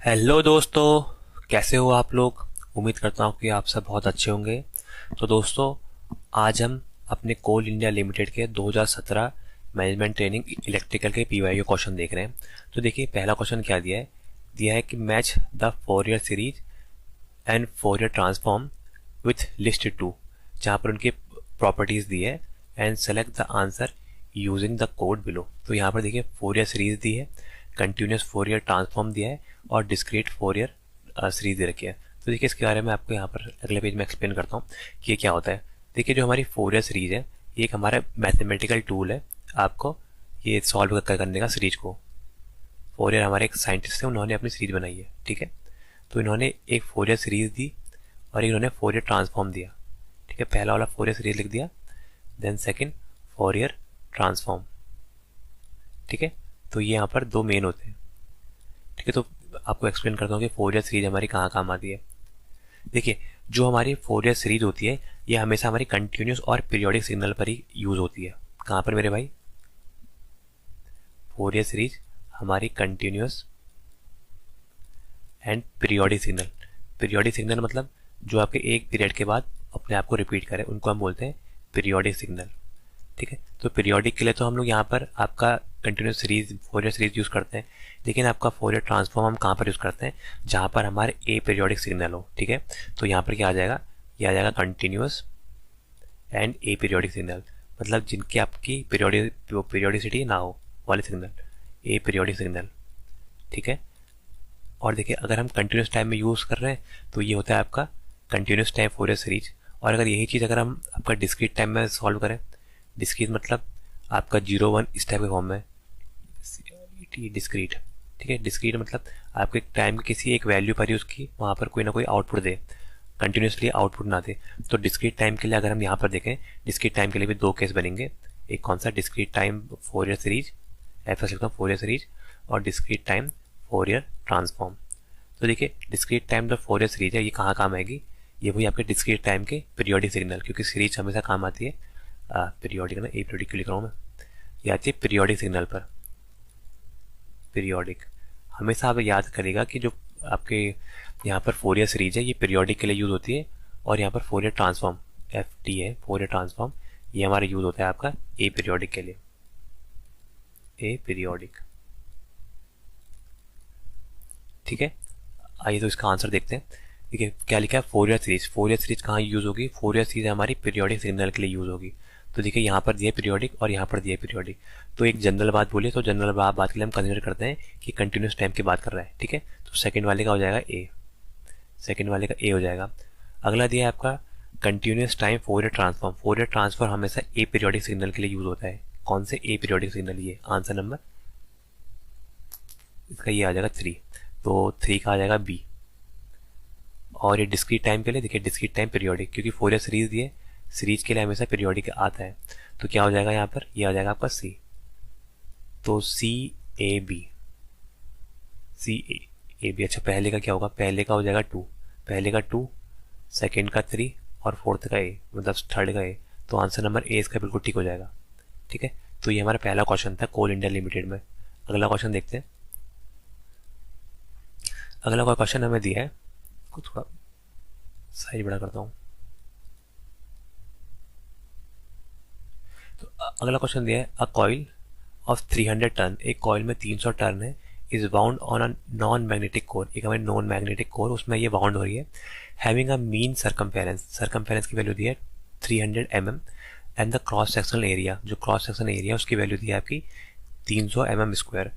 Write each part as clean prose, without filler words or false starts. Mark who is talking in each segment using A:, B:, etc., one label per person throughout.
A: Hello दोस्तों, कैसे हो आप लोग। उम्मीद करता हूँ कि आप सब बहुत अच्छे होंगे। तो दोस्तों, आज हम अपने कोल इंडिया लिमिटेड के 2017 मैनेजमेंट ट्रेनिंग इलेक्ट्रिकल के पीवाईक्यू क्वेश्चन देख रहे हैं। तो देखिए, पहला क्वेश्चन क्या दिया है कि match the Fourier series and Fourier transform with list two, जहाँ पर उनकी प्रॉपर्टीज दी है, and select the answer using the code below. तो यहाँ पर देखिए, फोरियर सीरीज दी है, कंटिन्यूस फोरियर ट्रांसफॉर्म दिया है और डिस्क्रीट फोरियर सीरीज दे रखी है। तो देखिए, इसके बारे में आपको यहाँ पर अगले पेज में एक्सप्लेन करता हूँ कि ये क्या होता है। देखिए, जो हमारी फोरियर सीरीज है, ये एक हमारा मैथमेटिकल टूल है आपको ये सॉल्व करने का सीरीज को। फोरियर हमारे एक साइंटिस्ट है, उन्होंने अपनी सीरीज बनाई है, ठीक है। तो इन्होंने एक फोरियर सीरीज दी और इन्होंने फोरियर ट्रांसफॉर्म दिया, ठीक है। पहला वाला फोरियर सीरीज लिख दिया, देन सेकंड फोरियर ट्रांसफॉर्म, ठीक है। तो ये यहाँ पर दो मेन होते हैं, ठीक है। तो आपको एक्सप्लेन करता हूँ कि फोरियर सीरीज हमारी कहाँ काम आती है। देखिए, जो हमारी फोरियर सीरीज होती है, ये हमेशा हमारी कंटिन्यूस और पीरियोडिक सिग्नल पर ही यूज होती है। कहाँ पर मेरे भाई? फोरियर सीरीज हमारी continuous and periodic signal. Periodic signal मतलब जो आपके एक पीरियड के बाद अपने आप को रिपीट करे, उनको हम बोलते हैं पीरियोडिक सिग्नल, ठीक है। तो पीरियोडिक के लिए तो हम लोग यहाँ पर आपका continuous series Fourier series use करते हैं, लेकिन आपका फोरियर ट्रांसफॉर्म हम कहाँ पर यूज करते हैं? जहाँ पर हमारे ए पीरियोडिक सिग्नल हो, ठीक है। तो यहाँ पर क्या आ जाएगा? ये आ जाएगा continuous and A periodic signal, मतलब जिनकी आपकी पीरियोडिसिटी ना हो वाले सिग्नल, ए पीरियोडिक सिग्नल, ठीक है। और देखिए, अगर हम कंटिन्यूस टाइम में यूज़ कर रहे हैं तो ये होता है आपका कंटिन्यूस टाइम फोरियर सीरीज। और अगर यही चीज़ अगर हम आपका डिस्क्रीट टाइम में सॉल्व करें, डिस्क्रीट मतलब आपका 0 1 इस टाइप के फॉर्म में डिस्क्रीट, ठीक है। डिस्क्रीट मतलब आपके टाइम के किसी एक वैल्यू पर ही उसकी वहाँ पर कोई ना कोई आउटपुट दे, कंटिन्यूसली आउटपुट ना दे। तो डिस्क्रीट टाइम के लिए अगर हम यहाँ पर देखें, डिस्क्रीट टाइम के लिए भी दो केस बनेंगे। एक कौन सा? डिस्क्रीट टाइम फोरियर सीरीज, ऐसा लिखता हूँ फोरियर सीरीज, और डिस्क्रीट टाइम फोरियर ट्रांसफॉर्म। तो देखिए, डिस्क्रीट टाइम जो फोरियर सीरीज है, ये कहाँ काम आएगी? ये वही आपके डिस्क्रीट टाइम के पीरियोडिक सिग्नल, क्योंकि सीरीज हमेशा काम आती है पीरियोडिक ना, ए पीरियोडिक क्यों लिख रहा हूँ मैं, ये आती है पीरियोडिक सिग्नल पर। पीरियोडिक हमेशा आप याद करेगा कि जो आपके यहाँ पर फोरियर सीरीज है, ये पीरियोडिक के लिए यूज होती है, और यहाँ पर फोरियर ट्रांसफॉर्म एफ टी है, फोरियर ट्रांसफॉर्म, ये हमारा यूज होता है आपका ए पीरियोडिक के लिए, ए पीरियोडिक, ठीक है। आइए तो इसका आंसर देखते हैं। देखिए, क्या लिखा है? Fourier series. फोरियर सीरीज कहाँ यूज होगी? फोरियर सीरीज हमारी पीरियोडिक सिग्नल के लिए यूज होगी। तो देखिए, यहाँ पर दिया पीरियोडिक और यहाँ पर दिया पीरियोडिक। तो एक जनरल बात बोलिए, तो जनरल बात के लिए हम कंसिडर करते हैं कि कंटिन्यूस टाइम की बात कर रहा है, ठीक है। तो सेकंड वाले का हो जाएगा ए, सेकंड वाले का ए हो जाएगा। अगला दिया है आपका continuous time Fourier transform. Fourier transform हमेशा ए पीरियोडिक सिग्नल के लिए यूज होता है। कौन से ए पीरियोडिक सिग्नल? ये आंसर नंबर इसका ये आ जाएगा 3, तो 3 का आ जाएगा बी। और ये डिस्क्रीट टाइम के लिए, देखिए डिस्क्रीट टाइम पीरियोडिक, क्योंकि फोरियर सीरीज दिए, सीरीज के लिए हमेशा पीरियोडिक आता है। तो क्या हो जाएगा यहाँ पर? ये आ जाएगा आपका सी। तो सी A B, C A B. अच्छा, पहले का क्या होगा? पहले का हो जाएगा 2, पहले का 2, सेकेंड का 3 और फोर्थ का ए, मतलब थर्ड का ए। तो आंसर नंबर ए इसका बिल्कुल ठीक हो जाएगा, ठीक है। तो ये हमारा पहला क्वेश्चन था कोल इंडिया लिमिटेड में। अगला क्वेश्चन देखते हैं। अगला कोई क्वेश्चन हमें दिया है, थोड़ा साइज बड़ा करता हूँ। तो अगला क्वेश्चन दिया है, अ कॉइल ऑफ 300 टन, एक कॉइल में 300 टन है, is bound on a non magnetic core, एक हमें नॉन मैग्नेटिक कोर, उसमें ये बाउंड हो रही है, having a mean circumference, circumference की वैल्यू दी है 300 mm, and the cross sectional area, जो क्रॉस सेक्शनल एरिया उसकी वैल्यू दी है आपकी 300 mm स्क्वायर।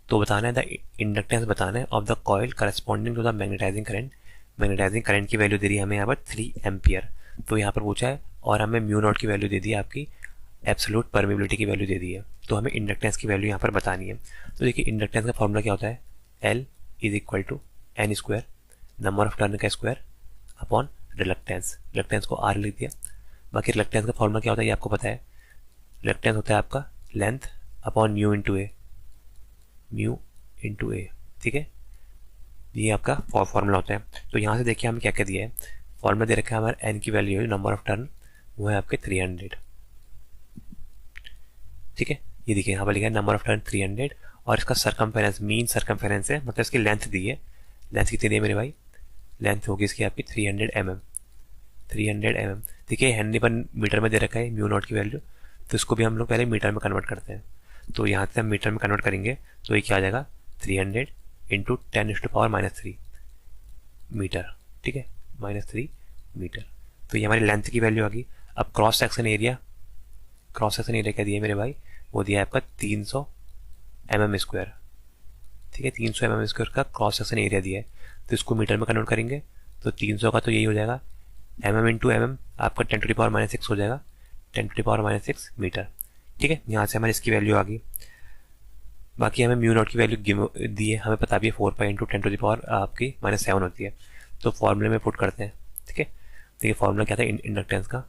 A: तो बताना है द इंडक्टेंस बताना है of the coil corresponding to the magnetising current. Magnetising current की वैल्यू दे रही है हमें यहाँ पर 3 एम्पियर, तो यहाँ पर पूछा है, और हमें म्यू नॉट की वैल्यू दे दी है आपकी, एब्सोल्यूट परमेबिलिटी की वैल्यू दे दी है। तो हमें इंडक्टेंस की वैल्यू यहाँ पर बतानी है। तो देखिए, इंडक्टेंस का फॉर्मूला क्या होता है? L is equal to n square, number of turn का स्क्वायर अपॉन रिलक्टेंस। रिलक्टेंस को आर लिख दिया। बाकी रिलक्टेंस का फॉर्मूला क्या होता है ये आपको पता है। रिलक्टेंस होता है आपका लेंथ अपॉन म्यू इंटू ए, म्यू इंटू ए, ठीक है। ये आपका फॉर्मूला होता है। तो यहाँ से देखिए हमें क्या क्या दिया है। फॉर्मूला दे रखा है हमारे एन की वैल्यू है, नंबर ऑफ टर्न वो है आपके 300, ठीक है। ये देखिए यहाँ पर लिखा है नंबर ऑफ टर्न 300, और इसका सरकमफेरेंस मीन सरकमफेरेंस है, मतलब इसकी लेंथ दी है, लेंथ कितनी दी है मेरे भाई, लेंथ होगी इसकी आपकी 300 mm। 300 mm देखिए हेनरी पर मीटर में दे रखा है म्यू नॉट की वैल्यू, तो इसको भी हम लोग पहले मीटर में कन्वर्ट करते हैं। तो यहाँ से हम मीटर में कन्वर्ट करेंगे तो ये क्या आ जाएगा, 300 इंटू 10⁻³ मीटर, ठीक है, -3 मीटर। तो ये हमारी लेंथ की वैल्यू आ गई। अब cross section area, cross section area क्या दिया है मेरे भाई, वो दिया है आपका 300 mm², ठीक है, 300 mm² का क्रॉस सेक्शन एरिया दिया है। तो इसको मीटर में कन्वर्ट करेंगे तो 300 का तो यही हो जाएगा mm इंटू mm आपका 10⁻⁶ हो जाएगा, 10⁻�6 मीटर, ठीक है। यहाँ से हमारी इसकी वैल्यू आ गई। बाकी हमें म्यू नॉट की वैल्यू दी है, हमें पता भी है 4 पाई इंटू 10⁻⁻ आपकी -7 होती है। तो फॉर्मूले में पुट करते हैं, ठीक है। देखिए फॉर्मूला क्या था इंडक्टेंस का,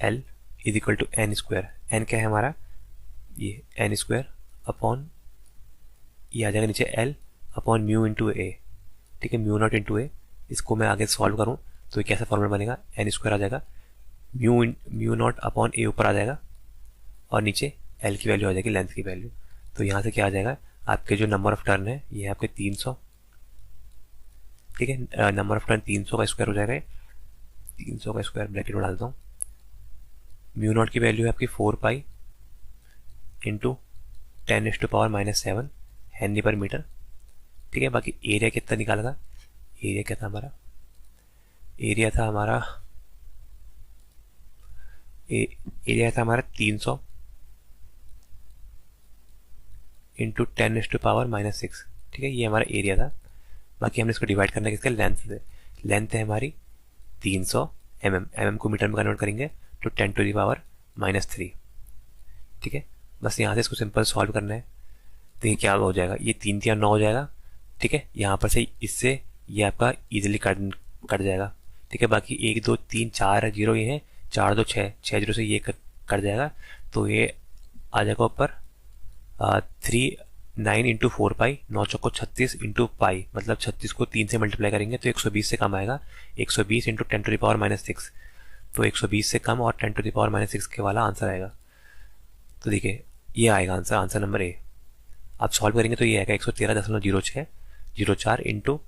A: L is equal to n²। n क्या है हमारा, ये n² अपॉन, ये आ जाएगा नीचे L अपॉन म्यू इंटू ए, ठीक है, म्यू नॉट इंटू ए। इसको मैं आगे सॉल्व करूँ तो कैसा फॉर्मूला बनेगा, n² आ जाएगा, म्यू नॉट अपॉन ए ऊपर आ जाएगा और नीचे L की वैल्यू आ जाएगी, लेंथ की वैल्यू। तो यहाँ से क्या आ जाएगा, आपके जो नंबर ऑफ टर्न है ये है आपके 300, ठीक है, नंबर ऑफ टर्न 300 का स्क्वायर हो जाएगा, 300 का स्क्वायर ब्रैकेट में डालता हूँ। म्यू नॉट की वैल्यू है आपकी 4 पाई इंटू 10⁻⁻7 हेनरी पर मीटर, ठीक है। बाकी एरिया कितना निकाला था, एरिया क्या था हमारा, एरिया था हमारा एरिया था हमारा 300 इंटू 10⁻⁻6, ठीक है, ये हमारा एरिया था। बाकी हमने इसको डिवाइड करना है किसके, लेंथ से। लेंथ है हमारी 300 mm को मीटर में कन्वर्ट करेंगे तो 10⁻⁻3, ठीक है। बस यहाँ से इसको सिंपल सॉल्व करना है। देखिए क्या हो जाएगा, ये 3 3 9 हो जाएगा, ठीक है। यहाँ पर से इससे ये आपका इजीली कट जाएगा, ठीक है। बाकी 1 2 3 4 जीरो ये हैं, 4 2 6 6 जीरो से ये कट जाएगा। तो ये आ जाएगा ऊपर 3 9 इंटू 4 पाई, 9 चौको 36 इंटू पाई, मतलब 36 को 3 से मल्टीप्लाई करेंगे तो 120 से कम आएगा, 120 इंटू 10⁻⁻6, तो 120 से कम और 10⁻⁻6 के वाला आंसर आएगा। तो देखिए ये आएगा आंसर, आंसर नंबर ए। आप सॉल्व करेंगे तो ये आएगा 113.0604 इंटू,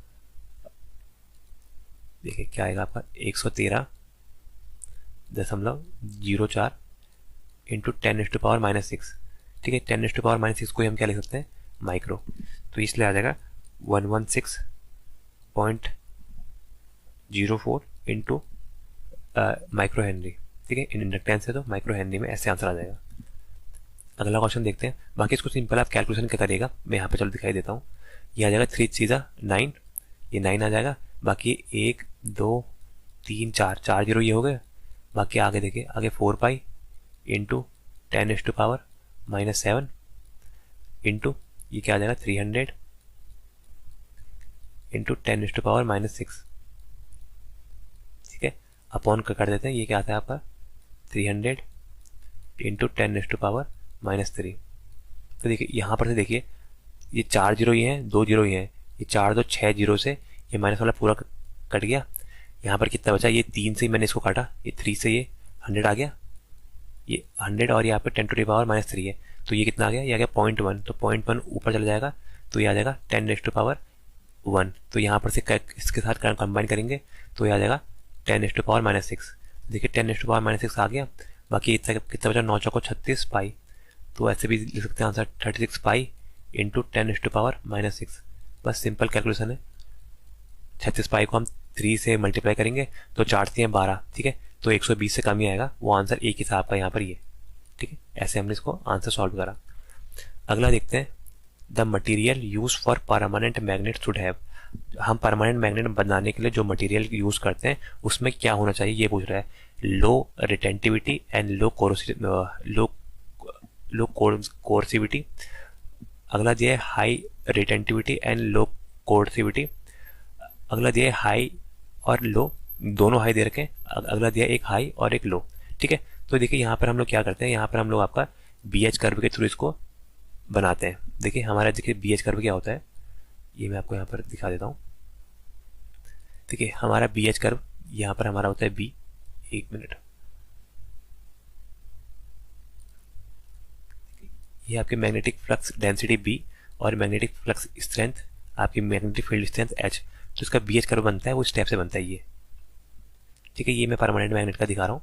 A: देखिए क्या आएगा आपका 113.04 इंटू 10⁻⁻6, ठीक है। 10⁻⁻6 को हम क्या लिख सकते हैं, माइक्रो, तो इसलिए आ जाएगा 116.04 इंटू माइक्रो हेनरी, ठीक है। इंडक्टेंस है तो माइक्रो हेनरी में ऐसे आंसर आ जाएगा। अगला क्वेश्चन देखते हैं। बाकी इसको सिंपल आप कैलकुलेशन क्या करिएगा, मैं यहाँ पे चलो दिखाई देता हूँ। ये आ जाएगा 3 सीधा 9, ये 9 आ जाएगा। बाकी 1 2 3 4 जीरो ये हो गए। बाकी आगे देखिए, आगे 4 पाई इंटू 10⁻⁻7 इंटू ये क्या आ जाएगा 300 इंटू 10⁻⁻6, ठीक है। अपॉन कर देते हैं, ये क्या आता है आपका 300 इंटू 10⁻⁻3। तो देखिए यहाँ पर से देखिए ये 4 जीरो ये हैं, 2 जीरो ये हैं, ये 4 2 6 जीरो से ये माइनस वाला पूरा कट गया। यहाँ पर कितना बचा, ये 3 से ही मैंने इसको काटा, ये 3 से ये 100 आ गया, ये 100 और यहाँ पे 10⁻⁻3 है, तो ये कितना आ गया, ये आ गया 0.1, तो 0.1 ऊपर चला जाएगा तो ये आ जाएगा 10⁻1। तो यहाँ पर से इसके साथ कंबाइन करेंगे तो ये आ जाएगा 10⁻⁻6। देखिए 10⁻⁻6 आ गया। बाकी इतना कितना बचा, 9 चौको 36 पाई, तो ऐसे भी लिख सकते हैं आंसर 36 पाई इंटू 10⁻⁻6। बस सिंपल कैलकुलेशन है। 36 पाई को हम 3 से मल्टीप्लाई करेंगे तो 4 से 12, ठीक है, तो 120 से कम ही आएगा, वो आंसर एक ही था आपका यहाँ पर ये, ठीक है। ऐसे हमने इसको आंसर सॉल्व करा। अगला देखते हैं, the material use for permanent magnet should have. हम परमानेंट मैग्नेट बनाने के लिए जो मटेरियल यूज करते हैं उसमें क्या होना चाहिए ये पूछ रहा है। Low retentivity and low कोर्सिविटी। अगला दिया है हाई रिटेंटिविटी एंड लो कोर्सिविटी। अगला दिया है हाई और लो, दोनों हाई दे रखे हैं। अगला दिया है एक हाई और एक लो, ठीक है। तो देखिए यहाँ पर हम लोग क्या करते हैं, यहाँ पर हम लोग आपका BH कर्व के थ्रू इसको बनाते हैं। देखिए हमारा देखिए BH कर्व क्या होता है, ये मैं आपको यहाँ पर दिखा देता हूँ। देखिए हमारा BH कर्व यहाँ पर हमारा होता है B, एक मिनट, ये आपके मैग्नेटिक फ्लक्स डेंसिटी B और मैग्नेटिक फ्लक्स स्ट्रेंथ आपकी मैग्नेटिक फील्ड स्ट्रेंथ H, तो इसका BH कर्व बनता है वो स्टेप से बनता है ये, ठीक है। ये मैं परमानेंट मैग्नेट का दिखा रहा हूँ।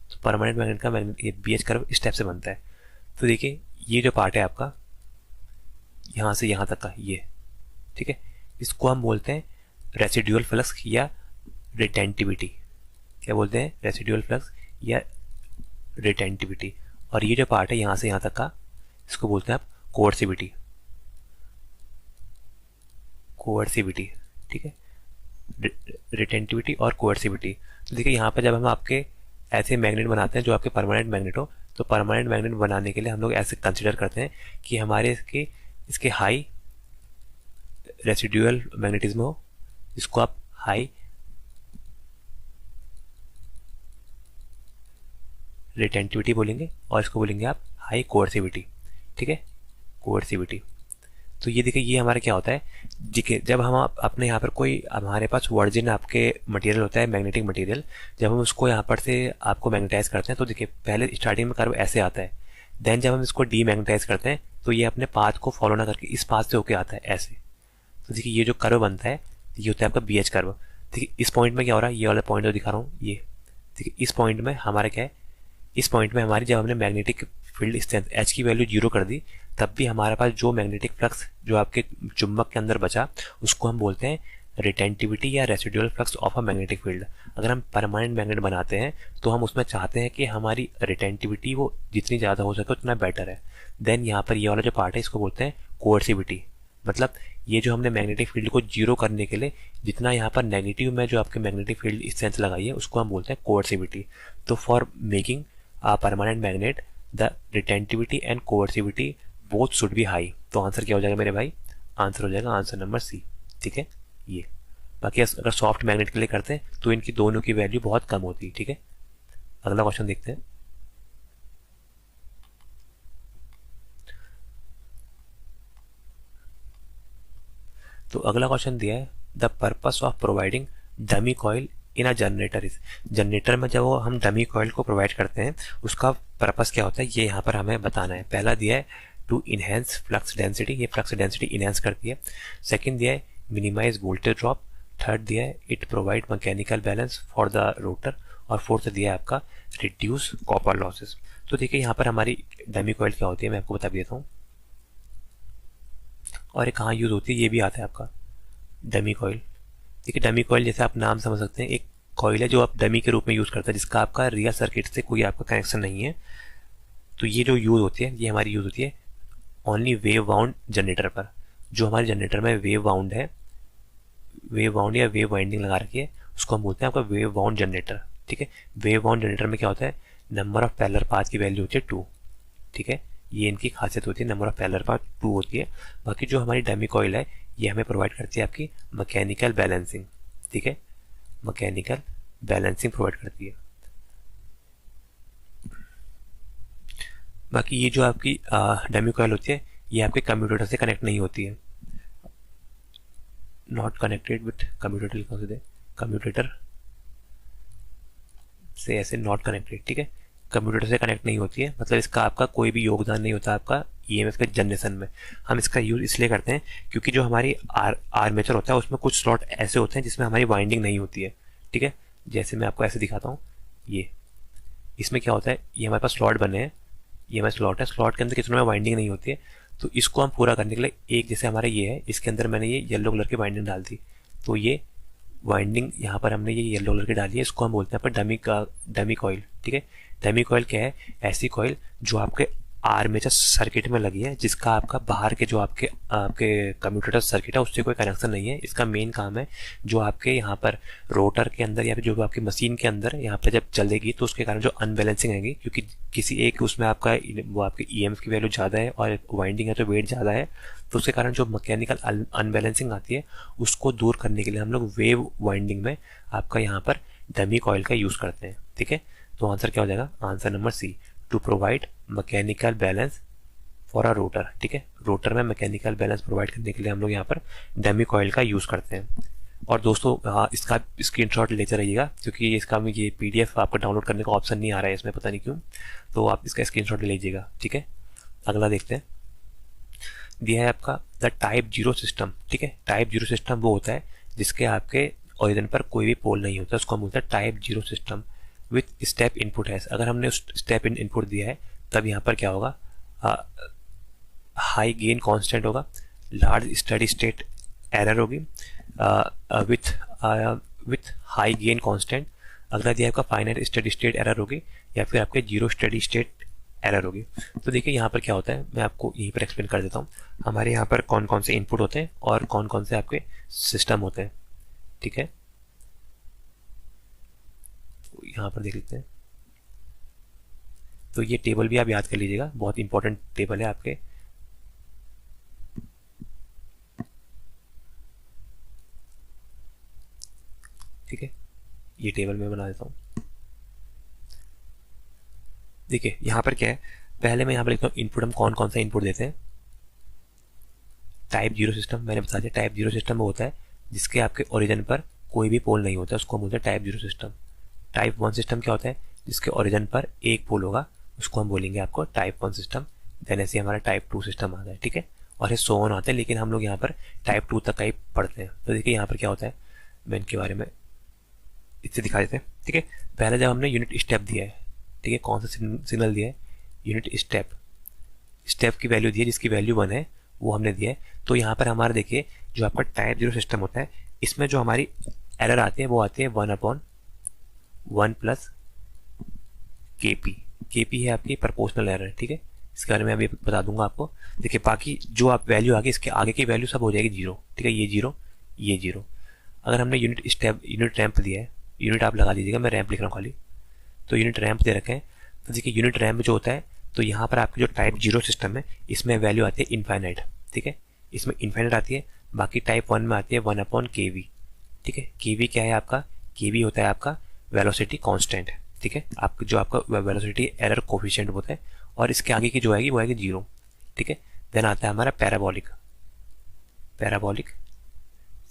A: तो परमानेंट मैग्नेट का ये BH कर्व स्टेप से बनता है। तो देखिए ये जो पार्ट है आपका यहाँ से यहाँ तक का ये, ठीक है, इसको हम बोलते हैं रेसिडुअल फ्लक्स या रिटेंटिविटी। क्या बोलते हैं? रेसिडुअल फ्लक्स या रिटेंटिविटी। और ये जो पार्ट है यहाँ से यहाँ तक का, इसको बोलते हैं आप कोअर्सिविटी। कोअर्सिविटी, ठीक है, रिटेंटिविटी और कोअर्सिविटी। तो देखिए यहाँ पर जब हम आपके ऐसे मैग्नेट बनाते हैं जो आपके परमानेंट मैग्नेट हो, तो परमानेंट मैग्नेट बनाने के लिए हम लोग ऐसे कंसिडर करते हैं कि हमारे इसके हाई रेसिडुअल मैग्नेटिज्म हो, इसको आप हाई रिटेंटिविटी बोलेंगे, और इसको बोलेंगे आप हाई कोअर्सिविटी, ठीक है, कोअर्सिविटी। तो ये देखिए ये हमारा क्या होता है, देखिए जब हम अपने यहाँ पर कोई हमारे पास वर्जिन आपके मटेरियल होता है, मैग्नेटिक मटेरियल, जब हम उसको यहाँ पर से आपको मैग्नेटाइज करते हैं तो देखिए पहले स्टार्टिंग में कर्व ऐसे आता है, देन जब हम इसको डीमैग्नेटाइज करते हैं तो ये अपने पाथ को फॉलो ना करके इस पाथ से होके आता है ऐसे। तो देखिए ये जो कर्व बनता है ये होता है आपका BH कर्व। देखिए इस पॉइंट में क्या हो रहा है, ये वाला पॉइंट जो दिखा रहा हूँ ये, देखिए इस पॉइंट में हमारा क्या है, इस पॉइंट में हमारी जब हमने मैग्नेटिक फील्ड स्ट्रेंथ H की वैल्यू 0 कर दी, तब भी हमारे पास जो मैग्नेटिक फ्लक्स जो आपके चुंबक के अंदर बचा उसको हम बोलते हैं रिटेंटिविटी या residual flux of a magnetic field. अगर हम परमानेंट मैग्नेट बनाते हैं तो हम उसमें चाहते हैं कि हमारी रिटेंटिविटी वो जितनी ज़्यादा हो सके उतना बेटर है। देन यहाँ पर ये वाला जो पार्ट है इसको बोलते हैं कोअर्सिविटी। मतलब ये जो हमने मैग्नेटिक फील्ड को 0 करने के लिए जितना यहाँ पर नेगेटिव में जो आपके मैग्नेटिक फील्ड स्ट्रेंथ लगाई है उसको हम बोलते हैं कोअर्सिविटी। तो for making a permanent magnet the retentivity and coercivity both should be high। तो आंसर क्या हो जाएगा मेरे भाई? आंसर हो जाएगा आंसर नंबर सी, ठीक है। ये बाकी अगर सॉफ्ट मैग्नेट के लिए करते हैं तो इनकी दोनों की वैल्यू बहुत कम होती है, ठीक है। अगला क्वेश्चन देखते हैं। तो अगला क्वेश्चन दिया है the purpose of providing dummy coil in a generator is. Generator में जब हम डमी कॉइल को प्रोवाइड करते हैं उसका पर्पस क्या होता है ये यहाँ पर हमें बताना है। पहला दिया है टू इनहेंस फ्लक्स डेंसिटी, ये फ्लक्स डेंसिटी इनहेंस करती है। सेकंड दिया है मिनिमाइज वोल्टेज ड्रॉप। थर्ड दिया है it provide mechanical balance for the rotor. और फोर्थ दिया है आपका रिड्यूस कॉपर लॉसेस। तो देखिए यहाँ पर हमारी डमी कॉइल क्या होती है मैं आपको बता देता हूँ, और ये कहाँ यूज होती है ये भी आता है आपका डमी कॉइल। देखिए डमी कॉइल जैसे आप नाम समझ सकते हैं, एक कॉइल है जो आप डमी के रूप में यूज़ करते हैं जिसका आपका रियल सर्किट से कोई आपका कनेक्शन नहीं है। तो ये जो यूज़ होती है ये हमारी यूज़ होती है ओनली वेव वाउंड जनरेटर पर। जो हमारे जनरेटर में वेव वाउंड है, वेव वाउंड या वेव वाइंडिंग लगा रखी है उसको हम बोलते हैं आपका वेव वाउंड जनरेटर, ठीक है। वेव वाउंड जनरेटर में क्या होता है, नंबर ऑफ पैरेलल पाथ की वैल्यू होती है 2, ठीक है। ये इनकी खासियत होती है, नंबर ऑफ पैरेलल पाथ 2 होती है। बाकी जो हमारी डमी कॉइल है ये हमें प्रोवाइड करती है आपकी मैकेनिकल बैलेंसिंग, ठीक है, मैकेनिकल बैलेंसिंग प्रोवाइड करती है। बाकी ये जो आपकी डमी कॉइल होती है ये आपके कम्यूटेटर से कनेक्ट नहीं होती है, नॉट कनेक्टेड विथ कम्यूटेटर लिखा होता है, कम्यूटेटर से ऐसे नॉट कनेक्टेड, ठीक है, कम्यूटेटर से कनेक्ट नहीं होती है। मतलब इसका आपका कोई भी योगदान नहीं होता आपका ईएमएफ के जनरेशन में। हम इसका यूज इसलिए करते हैं क्योंकि जो हमारी आर्मेचर होता है उसमें कुछ स्लॉट ऐसे होते हैं जिसमें हमारी वाइंडिंग नहीं होती है, ठीक है। जैसे मैं आपको ऐसे दिखाता हूँ, ये इसमें क्या होता है, ये हमारे पास स्लॉट बने हैं, ये हमारा स्लॉट है, स्लॉट के अंदर कितनों में वाइंडिंग नहीं होती है। तो इसको हम पूरा करने के लिए एक जैसे हमारा ये है, इसके अंदर मैंने ये येलो कलर की वाइंडिंग डाल दी, तो ये वाइंडिंग यहाँ पर हमने ये येलो कलर की डाली है, इसको हम बोलते हैं पर डमी कॉइल, ठीक है। डमी कॉइल क्या है, ऐसी कॉइल जो आपके आर्मेचर सर्किट में लगी है जिसका आपका बाहर के जो आपके कम्यूटेटर सर्किट है उससे कोई कनेक्शन नहीं है। इसका मेन काम है जो आपके यहाँ पर रोटर के अंदर या फिर जो आपकी मशीन के अंदर यहाँ पर जब चलेगी तो उसके कारण जो अनबैलेंसिंग आएगी, क्योंकि किसी एक उसमें आपका वो आपके ईएमएफ की वैल्यू ज़्यादा है और वाइंडिंग है तो वेट ज़्यादा है, तो उसके कारण जो मैकेनिकल अनबैलेंसिंग आती है उसको दूर करने के लिए हम लोग वेव वाइंडिंग में आपका यहाँ पर डमी कॉइल का यूज़ करते हैं, ठीक है। तो आंसर क्या हो जाएगा, answer number C, to provide mechanical balance for a rotor, ठीक है। रोटर में मैकेनिकल बैलेंस प्रोवाइड करने के लिए हम लोग यहाँ पर डमी कॉइल का यूज़ करते हैं। और दोस्तों इसका स्क्रीनशॉट लेते रहिएगा क्योंकि इसका ये पीडीएफ आपको डाउनलोड करने का ऑप्शन नहीं आ रहा है इसमें, पता नहीं क्यों, तो आप इसका स्क्रीनशॉट ले लीजिएगा, ठीक है। अगला देखते हैं। दिया है आपका द टाइप जीरो सिस्टम। ठीक है, टाइप जीरो सिस्टम वो होता है जिसके आपके ओरिजिन पर कोई भी पोल नहीं होता, उसको हम बोलते हैं type zero system with step input है। अगर हमने उस स्टेप इनपुट दिया है तब यहाँ पर क्या होगा, हाई गेन कांस्टेंट होगा, लार्ज स्टडी स्टेट एरर होगी विथ हाई गेन कांस्टेंट। अगला दिया आपका फाइनाइट स्टडी स्टेट एरर होगी या फिर आपके जीरो स्टडी स्टेट एरर होगी। तो देखिए यहाँ पर क्या होता है, मैं आपको यहीं पर एक्सप्लेन कर देता हूँ। हमारे यहाँ पर कौन कौन से इनपुट होते हैं और कौन कौन से आपके सिस्टम होते हैं। ठीक है, तो यहाँ पर देख लेते हैं। तो ये टेबल भी आप याद कर लीजिएगा, बहुत इंपॉर्टेंट टेबल है आपके। ठीक है, ये टेबल मैं बना देता हूँ। देखिए यहाँ पर क्या है, पहले मैं यहाँ पर लिखता हूँ इनपुट, हम कौन कौन सा इनपुट देते हैं। टाइप जीरो सिस्टम मैंने बता दिया, टाइप जीरो सिस्टम वो होता है जिसके आपके ओरिजिन पर कोई भी पोल नहीं होता, उसको हम बोलते हैं type zero system. Type one system क्या होता है, जिसके ओरिजिन पर एक पोल होगा, उसको हम बोलेंगे आपको टाइप वन सिस्टम। देन ऐसे हमारा टाइप टू सिस्टम आता है। ठीक है, और ये सो ऑन आता है, लेकिन हम लोग यहाँ पर टाइप टू तक का ही पढ़ते हैं। तो देखिए यहाँ पर क्या होता है, मैं इनके बारे में इससे दिखा देते हैं। ठीक है, पहले जब हमने यूनिट स्टेप दिया है, ठीक है, कौन सा सिग्नल दिया है, यूनिट स्टेप, स्टेप की वैल्यू दी है जिसकी वैल्यू 1 है वो हमने दिया है। तो यहाँ पर हमारा देखिए जो आपका टाइप जीरो सिस्टम होता है, इसमें जो हमारी एरर आती है वो आती है 1/1 प्लस KP। KP है आपकी प्रोपोर्शनल एरर। ठीक है, इसके बारे में अभी बता दूंगा आपको। देखिए बाकी जो आप वैल्यू आगे, इसके आगे की वैल्यू सब हो जाएगी जीरो। ठीक है, ये जीरो, ये जीरो। अगर हमने यूनिट स्टेप, यूनिट रैंप दिया है, यूनिट आप लगा दीजिएगा, मैं रैंप लिख रहा हूँ खाली। तो यूनिट रैंप दे रखे हैं, तो देखिए यूनिट रैंप जो होता है, तो यहाँ पर आपकी जो टाइप जीरो सिस्टम है इसमें वैल्यू आती है इनफाइनाइट। ठीक है, इसमें इनफाइनाइट आती है। बाकी टाइप वन में आती है 1/KV। ठीक है, KV क्या है आपका, KV होता है आपका वेलोसिटी कांस्टेंट। ठीक है, आपका जो आपका वेलोसिटी एरर कोफिशिएंट होता है, और इसके आगे की जो आएगी वो आएगी जीरो। ठीक है, देन आता है हमारा पैराबोलिक, पैराबोलिक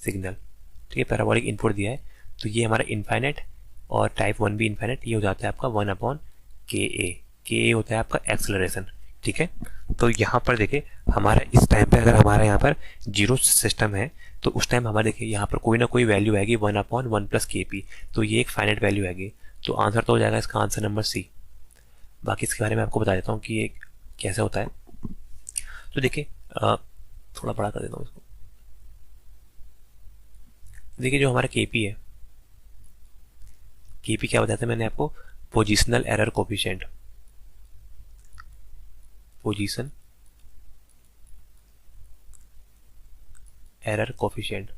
A: सिग्नल। ठीक है, पैराबोलिक इनपुट दिया है, तो ये हमारा इनफाइनाइट और टाइप वन भी इनफाइनाइट, ये हो जाता है आपका 1/KA। KA होता है आपका एक्सेलरेशन। ठीक है, तो यहाँ पर देखिए हमारा इस टाइम पे अगर हमारा यहाँ पर जीरो सिस्टम है तो उस टाइम हमारे देखिए यहाँ पर कोई ना कोई वैल्यू आएगी 1/1 प्लस KP। तो ये एक फाइनाइट वैल्यू आएगी, तो आंसर तो हो जाएगा इसका आंसर नंबर C। बाकी इसके बारे में आपको बता देता हूँ कि ये कैसे होता है। तो देखिए थोड़ा बड़ा कर देता हूँ इसको। देखिए जो हमारा KP है, KP क्या बताया था मैंने आपको, positional error coefficient, position error coefficient.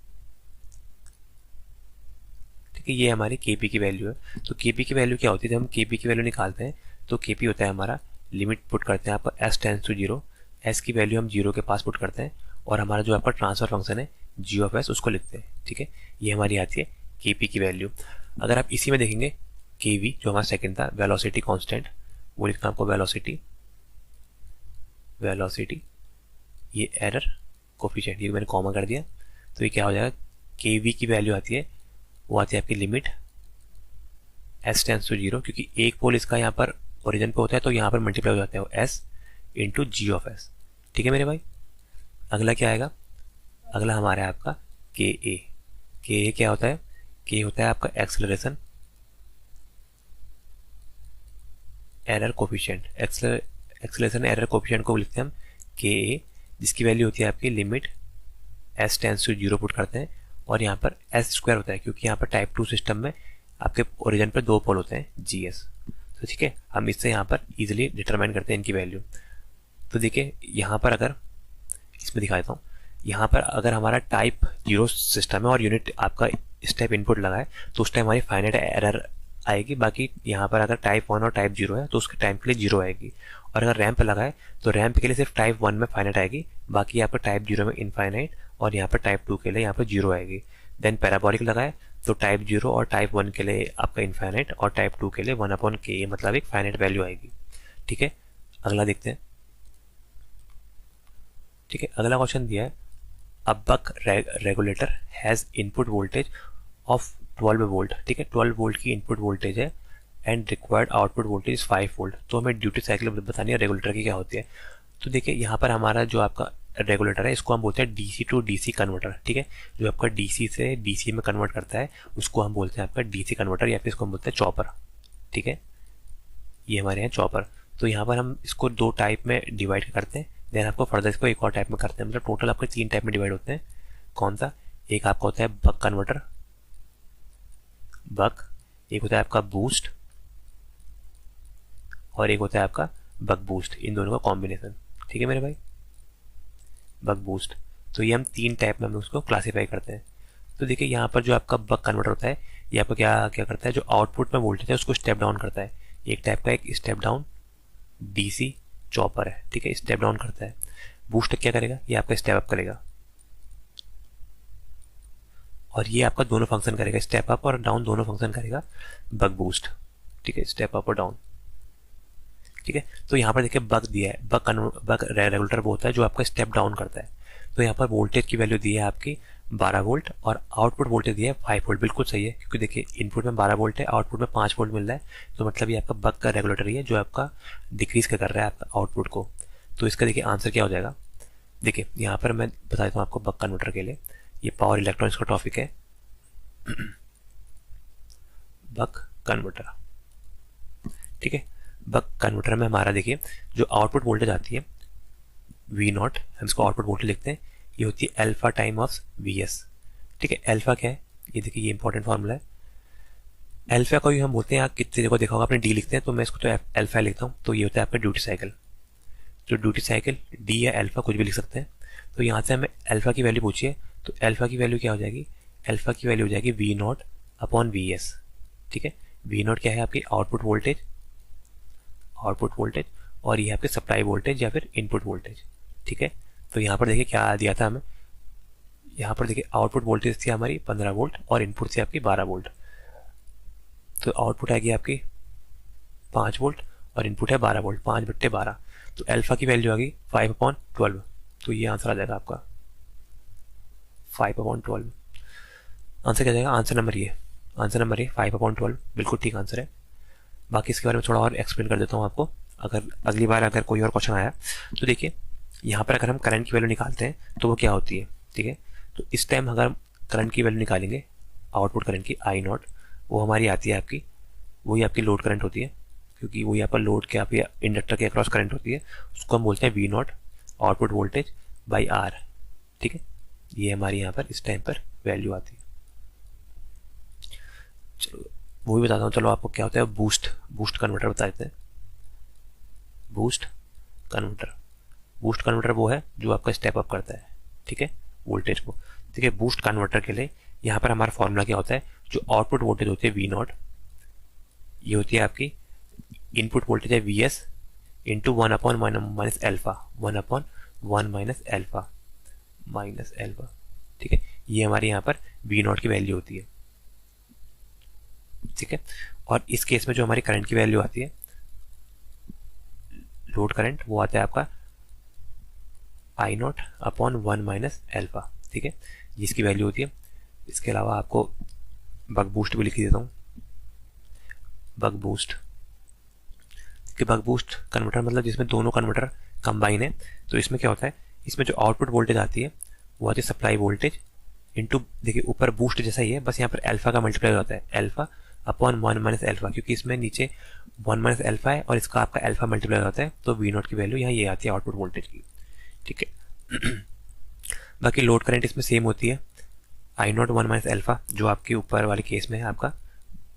A: ठीक है, ये हमारी KP की वैल्यू है। तो KP की वैल्यू क्या होती है, जब हम KP की वैल्यू निकालते हैं तो KP होता है हमारा, लिमिट पुट करते हैं आपका s टेंड्स टू 0, s की वैल्यू हम 0 के पास पुट करते हैं, और हमारा जो आपका ट्रांसफर फंक्शन है g उसको लिखते हैं। ठीक है, ये हमारी आती है KP की वैल्यू। अगर आप इसी में देखेंगे KV जो हमारा सेकंड था, वेलोसिटी कांस्टेंट, वो लिखना आपको वेलोसिटी, वेलोसिटी, ये एरर कोफिशिएंट, ये मैंने कॉमा कर दिया। तो ये क्या हो जाएगा, KV की वैल्यू आती है, वो आती है आपकी लिमिट s टेंड्स टू 0, क्योंकि एक पोल इसका यहाँ पर ओरिजिन पे होता है तो यहाँ पर मल्टीप्लाई हो जाता है s इंटू g। ठीक है मेरे भाई, अगला क्या आएगा, अगला हमारा है आपका KA। KA क्या होता है, K होता है आपका acceleration error coefficient, acceleration error coefficient को लिखते हैं हम KA, जिसकी वैल्यू होती है आपकी limit s tends to 0 put करते हैं, और यहाँ पर s² होता है क्योंकि यहाँ पर टाइप 2 सिस्टम में आपके ओरिजिन पर दो पोल होते हैं GS। तो ठीक है, हम इससे यहाँ पर इजीली डिटरमाइन करते हैं इनकी वैल्यू। तो देखिए यहाँ पर अगर इसमें दिखा देता हूँ, यहाँ पर अगर हमारा टाइप 0 सिस्टम है और यूनिट आपका स्टेप इनपुट लगा है तो उस टाइम हमारी फाइनाइट एरर आएगी। बाकी यहाँ पर अगर टाइप 1 और टाइप 0 है तो उसके टाइम के लिए 0 आएगी, और अगर रैंप लगा है तो रैंप के लिए सिर्फ टाइप 1 में फाइनाइट आएगी, बाकी यहाँ पर टाइप 0 में इनफाइनाइट, और यहाँ पर टाइप 2 के लिए यहाँ पर 0 आएगी। देन पैराबोलिक लगा है तो टाइप 0 और टाइप 1 के लिए आपका इनफाइनाइट, और टाइप 2 के लिए 1/K, मतलब एक फाइनाइट वैल्यू आएगी। ठीक है, अगला देखते हैं। ठीक है, अगला क्वेश्चन दिया है, a buck regulator has input voltage of 12 volt. ठीक है, 12 वोल्ट की इनपुट वोल्टेज है and required output voltage 5 volt. तो हमें ड्यूटी साइकिल बतानी है रेगुलेटर की क्या होती है। तो देखिए यहाँ पर हमारा जो आपका रेगुलेटर है इसको हम बोलते हैं डीसी टू डीसी कन्वर्टर, ठीक है। जो आपका डीसी से डीसी में कन्वर्ट करता है उसको हम बोलते हैं आपका डीसी कन्वर्टर, या फिर इसको हम बोलते हैं चॉपर, ठीक है। ये हमारे यहाँ चॉपर। तो यहाँ पर हम इसको दो टाइप में डिवाइड करते हैं, देन आपको फर्दर इसको एक और टाइप में करते हैं, मतलब टोटल आपके 3 टाइप में डिवाइड होते हैं। कौन सा? एक आपका होता है बक कन्वर्टर, बक, एक होता है आपका बूस्ट, और एक होता है आपका बक बूस्ट, इन दोनों का कॉम्बिनेशन, ठीक है मेरे भाई, बक बूस्ट। तो ये हम 3 टाइप में हम उसको क्लासीफाई करते हैं। तो देखिए यहाँ पर जो आपका बक कन्वर्टर होता है ये आपको क्या क्या करता है, जो आउटपुट में वोल्टेज है उसको स्टेप डाउन करता है। एक टाइप का एक स्टेप डाउन डीसी चॉपर है, ठीक है, स्टेप डाउन करता है। बूस्ट क्या करेगा? ये आपका स्टेप अप करेगा, और ये आपका दोनों फंक्शन करेगा, स्टेप अप और डाउन दोनों फंक्शन करेगा बक बूस्ट, ठीक है, स्टेप अप और डाउन, ठीक है। तो यहाँ पर देखिए बक दिया है, बक रेगुलेटर वो होता है जो आपका स्टेप डाउन करता है। तो यहाँ पर वोल्टेज की वैल्यू दी है आपकी 12 वोल्ट और आउटपुट वोल्टेज दिया है 5 वोल्ट, बिल्कुल सही है, क्योंकि देखिए इनपुट में 12 वोल्ट है, आउटपुट में 5 वोल्ट मिल रहा है, तो मतलब ये आपका बक का रेगुलेटर ही है जो आपका डिक्रीज कर रहा है आपका आउटपुट को। तो इसका देखिए आंसर क्या हो जाएगा, देखिए यहाँ पर मैं बता देता हूँ आपको बक कन्वर्टर के लिए, ये पावर इलेक्ट्रॉनिक्स का टॉपिक है, बक कन्वर्टर, ठीक है। बक कन्वर्टर में हमारा देखिए जो आउटपुट वोल्टेज आती है वी नॉट, हम इसको आउटपुट वोल्टेज लिखते हैं, ये होती है alpha time of we S, ठीक है। अल्फा क्या है? ये देखिए ये इंपॉर्टेंट फॉर्मूला है। अल्फा को ही हम बोलते हैं, आप कितने जगह देखा होगा आपने डी लिखते हैं, तो मैं इसको तो अल्फा लिखता हूँ, तो ये होता है आपका ड्यूटी साइकिल। जो ड्यूटी साइकिल डी या अल्फा कुछ भी लिख सकते हैं। तो यहाँ से हमें अल्फा की वैल्यू पूछिए, तो अल्फा की वैल्यू क्या हो जाएगी? अल्फा की वैल्यू हो जाएगी V naught upon V S, ठीक है। वी नॉट क्या है? आपकी आउटपुट वोल्टेज, और ये आपके सप्लाई वोल्टेज या फिर इनपुट वोल्टेज, ठीक है। तो यहाँ पर देखिए क्या दिया था हमें, यहाँ पर देखिए आउटपुट वोल्टेज थी हमारी 15 वोल्ट और इनपुट थी आपकी 12 वोल्ट। तो आउटपुट आएगी आपकी 5 वोल्ट और इनपुट है 12 वोल्ट, 5/12। तो अल्फा की वैल्यू आ गई 5/12, तो ये आंसर आ जाएगा आपका 5/12। आंसर क्या जाएगा? आंसर नंबर ये 5/12, बिल्कुल ठीक आंसर है। बाकी इसके बारे में थोड़ा और एक्सप्लेन कर देता हूँ आपको, अगर अगली बार अगर कोई और क्वेश्चन आया तो देखिए यहाँ पर अगर हम करंट की वैल्यू निकालते हैं तो वो क्या होती है, ठीक है। तो इस टाइम अगर हम करंट की वैल्यू निकालेंगे, आउटपुट करंट की आई नॉट, वो हमारी आती है आपकी, वही आपकी लोड करंट होती है, क्योंकि वही यहाँ पर लोड के आप इंडक्टर के अक्रॉस करंट होती है, उसको हम बोलते हैं V naught output voltage by R, ठीक है। ये हमारी यहाँ पर इस टाइम पर वैल्यू आती है। चलो वो भी बताता हूँ, चलो आपको क्या होता है बूस्ट कन्वर्टर बता देते हैं। बूस्ट कन्वर्टर वो है जो आपका स्टेप अप करता है, ठीक है, वोल्टेज को। ठीक है, बूस्ट कन्वर्टर के लिए यहाँ पर हमारा फॉर्मूला क्या होता है, जो आउटपुट वोल्टेज होती है वी नॉट, ये होती है आपकी इनपुट वोल्टेज है V S into 1/1 alpha, 1/1 minus alpha, ठीक है। ये हमारे यहाँ पर वी नॉट की वैल्यू होती है, ठीक है। और इस केस में जो हमारी करंट की वैल्यू आती है, लोड करंट, वो आता है आपका आई नॉट अपॉन 1 माइनस एल्फा, ठीक है, जिसकी वैल्यू होती है। इसके अलावा आपको बक बूस्ट भी लिख देता हूँ, बक बूस्ट कि बक बूस्ट कन्वर्टर मतलब जिसमें दोनों कन्वर्टर कंबाइन है। तो इसमें क्या होता है, इसमें जो आउटपुट वोल्टेज आती है वो आती है सप्लाई वोल्टेज इंटू, देखिए ऊपर बूस्ट जैसा ही है, बस यहाँ पर एल्फा का मल्टीप्लाई होता है, एल्फा अपॉन 1 माइनस एल्फा, क्योंकि इसमें नीचे 1 माइनस एल्फा है और इसका आपका एल्फा मल्टीप्लाई होता है, तो वी नॉट की वैल्यू यहाँ ये आती है आउटपुट वोल्टेज की, ठीक है। बाकी लोड करंट इसमें सेम होती है, आई नॉट 1 माइनस एल्फा, जो आपके ऊपर वाले केस में है आपका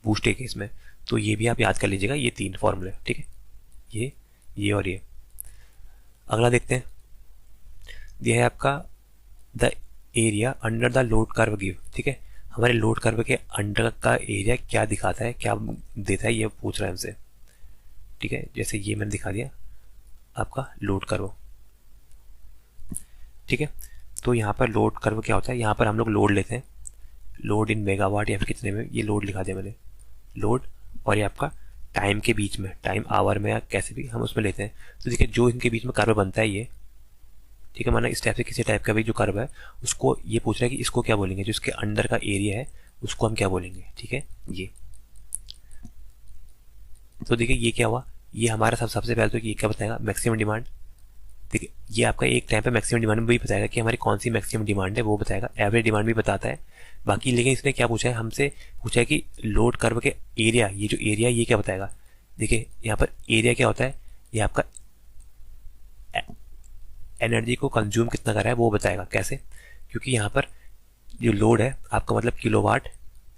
A: बूस्ट के केस में। तो ये भी आप याद कर लीजिएगा, ये 3 फॉर्मूले, ठीक है, ये और ये। अगला देखते हैं, यह है आपका the area under the load curve give, ठीक है। हमारे लोड कर्व के अंडर का एरिया क्या दिखाता है, क्या देता है, ये पूछ रहा है हमसे, ठीक है। जैसे ये मैंने दिखा दिया आपका लोड कर्व, ठीक है। तो यहाँ पर लोड कर्व क्या होता है, यहाँ पर हम लोग लोड लेते हैं, लोड इन मेगावाट या फिर कितने में, ये लोड लिखा दिया मैंने, लोड, और ये आपका टाइम के बीच में, टाइम आवर में या कैसे भी हम उसमें लेते हैं। तो देखिए जो इनके बीच में कर्व बनता है ये, ठीक है, माना इस टाइप से किसी टाइप का भी जो कर्व है उसको ये पूछ रहा है कि इसको क्या बोलेंगे, जो इसके अंडर का एरिया है उसको हम क्या बोलेंगे, ठीक है। ये तो देखिए ये क्या हुआ, ये हमारा सबसे पहले तो ये क्या बताएगा, मैक्सिमम डिमांड, ठीक है, ये आपका एक टाइम पे मैक्सिमम डिमांड भी बताएगा कि हमारी कौन सी मैक्सिमम डिमांड है, वो बताएगा, एवरेज डिमांड भी बताता है बाकी। लेकिन इसने क्या पूछा है हमसे, पूछा है कि लोड कर्व के एरिया, ये जो एरिया ये क्या बताएगा। देखिए यहाँ पर एरिया क्या होता है, ये आपका एनर्जी को कंज्यूम कितना कर रहा है वो बताएगा। कैसे, क्योंकि यहाँ पर जो लोड है आपका मतलब किलोवाट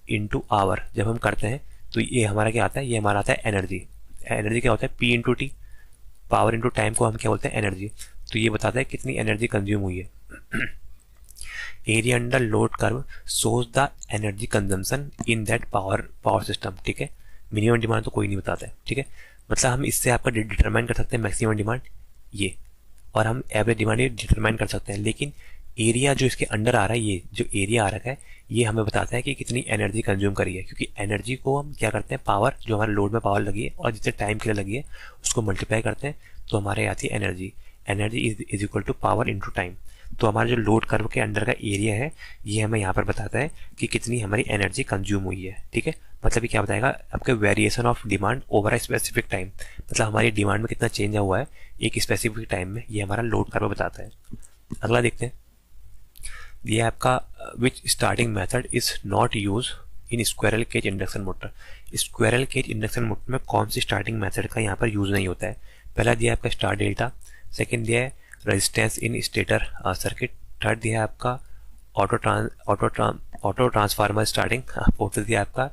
A: इंटू आवर जब हम करते हैं तो ये हमारा क्या आता है, ये हमारा आता है एनर्जी। एनर्जी क्या होता है, P into T, power into time को हम क्या बोलते हैं, एनर्जी। तो ये बताता है कितनी एनर्जी कंज्यूम हुई है। Area under load curve shows the energy consumption in that power system. ठीक है, मिनिमम डिमांड तो कोई नहीं बताता है। ठीक है, मतलब हम इससे आपका डिटरमाइन कर सकते हैं मैक्सिमम डिमांड ये, और हम एवरेज डिमांड ये डिटरमाइन कर सकते हैं। लेकिन एरिया जो इसके अंडर आ रहा है, ये जो एरिया आ रखा है, ये हमें बताता है कि कितनी एनर्जी कंज्यूम करी है। क्योंकि एनर्जी को हम क्या करते हैं, पावर जो हमारे लोड में पावर लगी है और जितने टाइम के लिए लगी है उसको मल्टीप्लाई करते हैं तो हमारे आती है energy. Energy is equal to power into time. तो हमारा जो लोड कर्व के अंडर का एरिया है ये हमें यहाँ पर बताता है कि कितनी हमारी एनर्जी कंज्यूम हुई है। ठीक है, मतलब ये क्या बताएगा, आपके variation of demand over a specific time, मतलब हमारी डिमांड में कितना चेंज हुआ है एक स्पेसिफिक टाइम में, ये हमारा लोड कर्व बताता है। अगला देखते हैं, ये आपका which starting method is not use in squirrel cage induction motor. Squirrel cage induction motor में कौन सी स्टार्टिंग मेथड का यहाँ पर यूज नहीं होता है। पहला दिया आपका स्टार डेल्टा, सेकेंड दिया है resistance in stator circuit, third दिया है आपका ऑटो ट्रांसफार्मर स्टार्टिंग, फोर्थ दिया आपका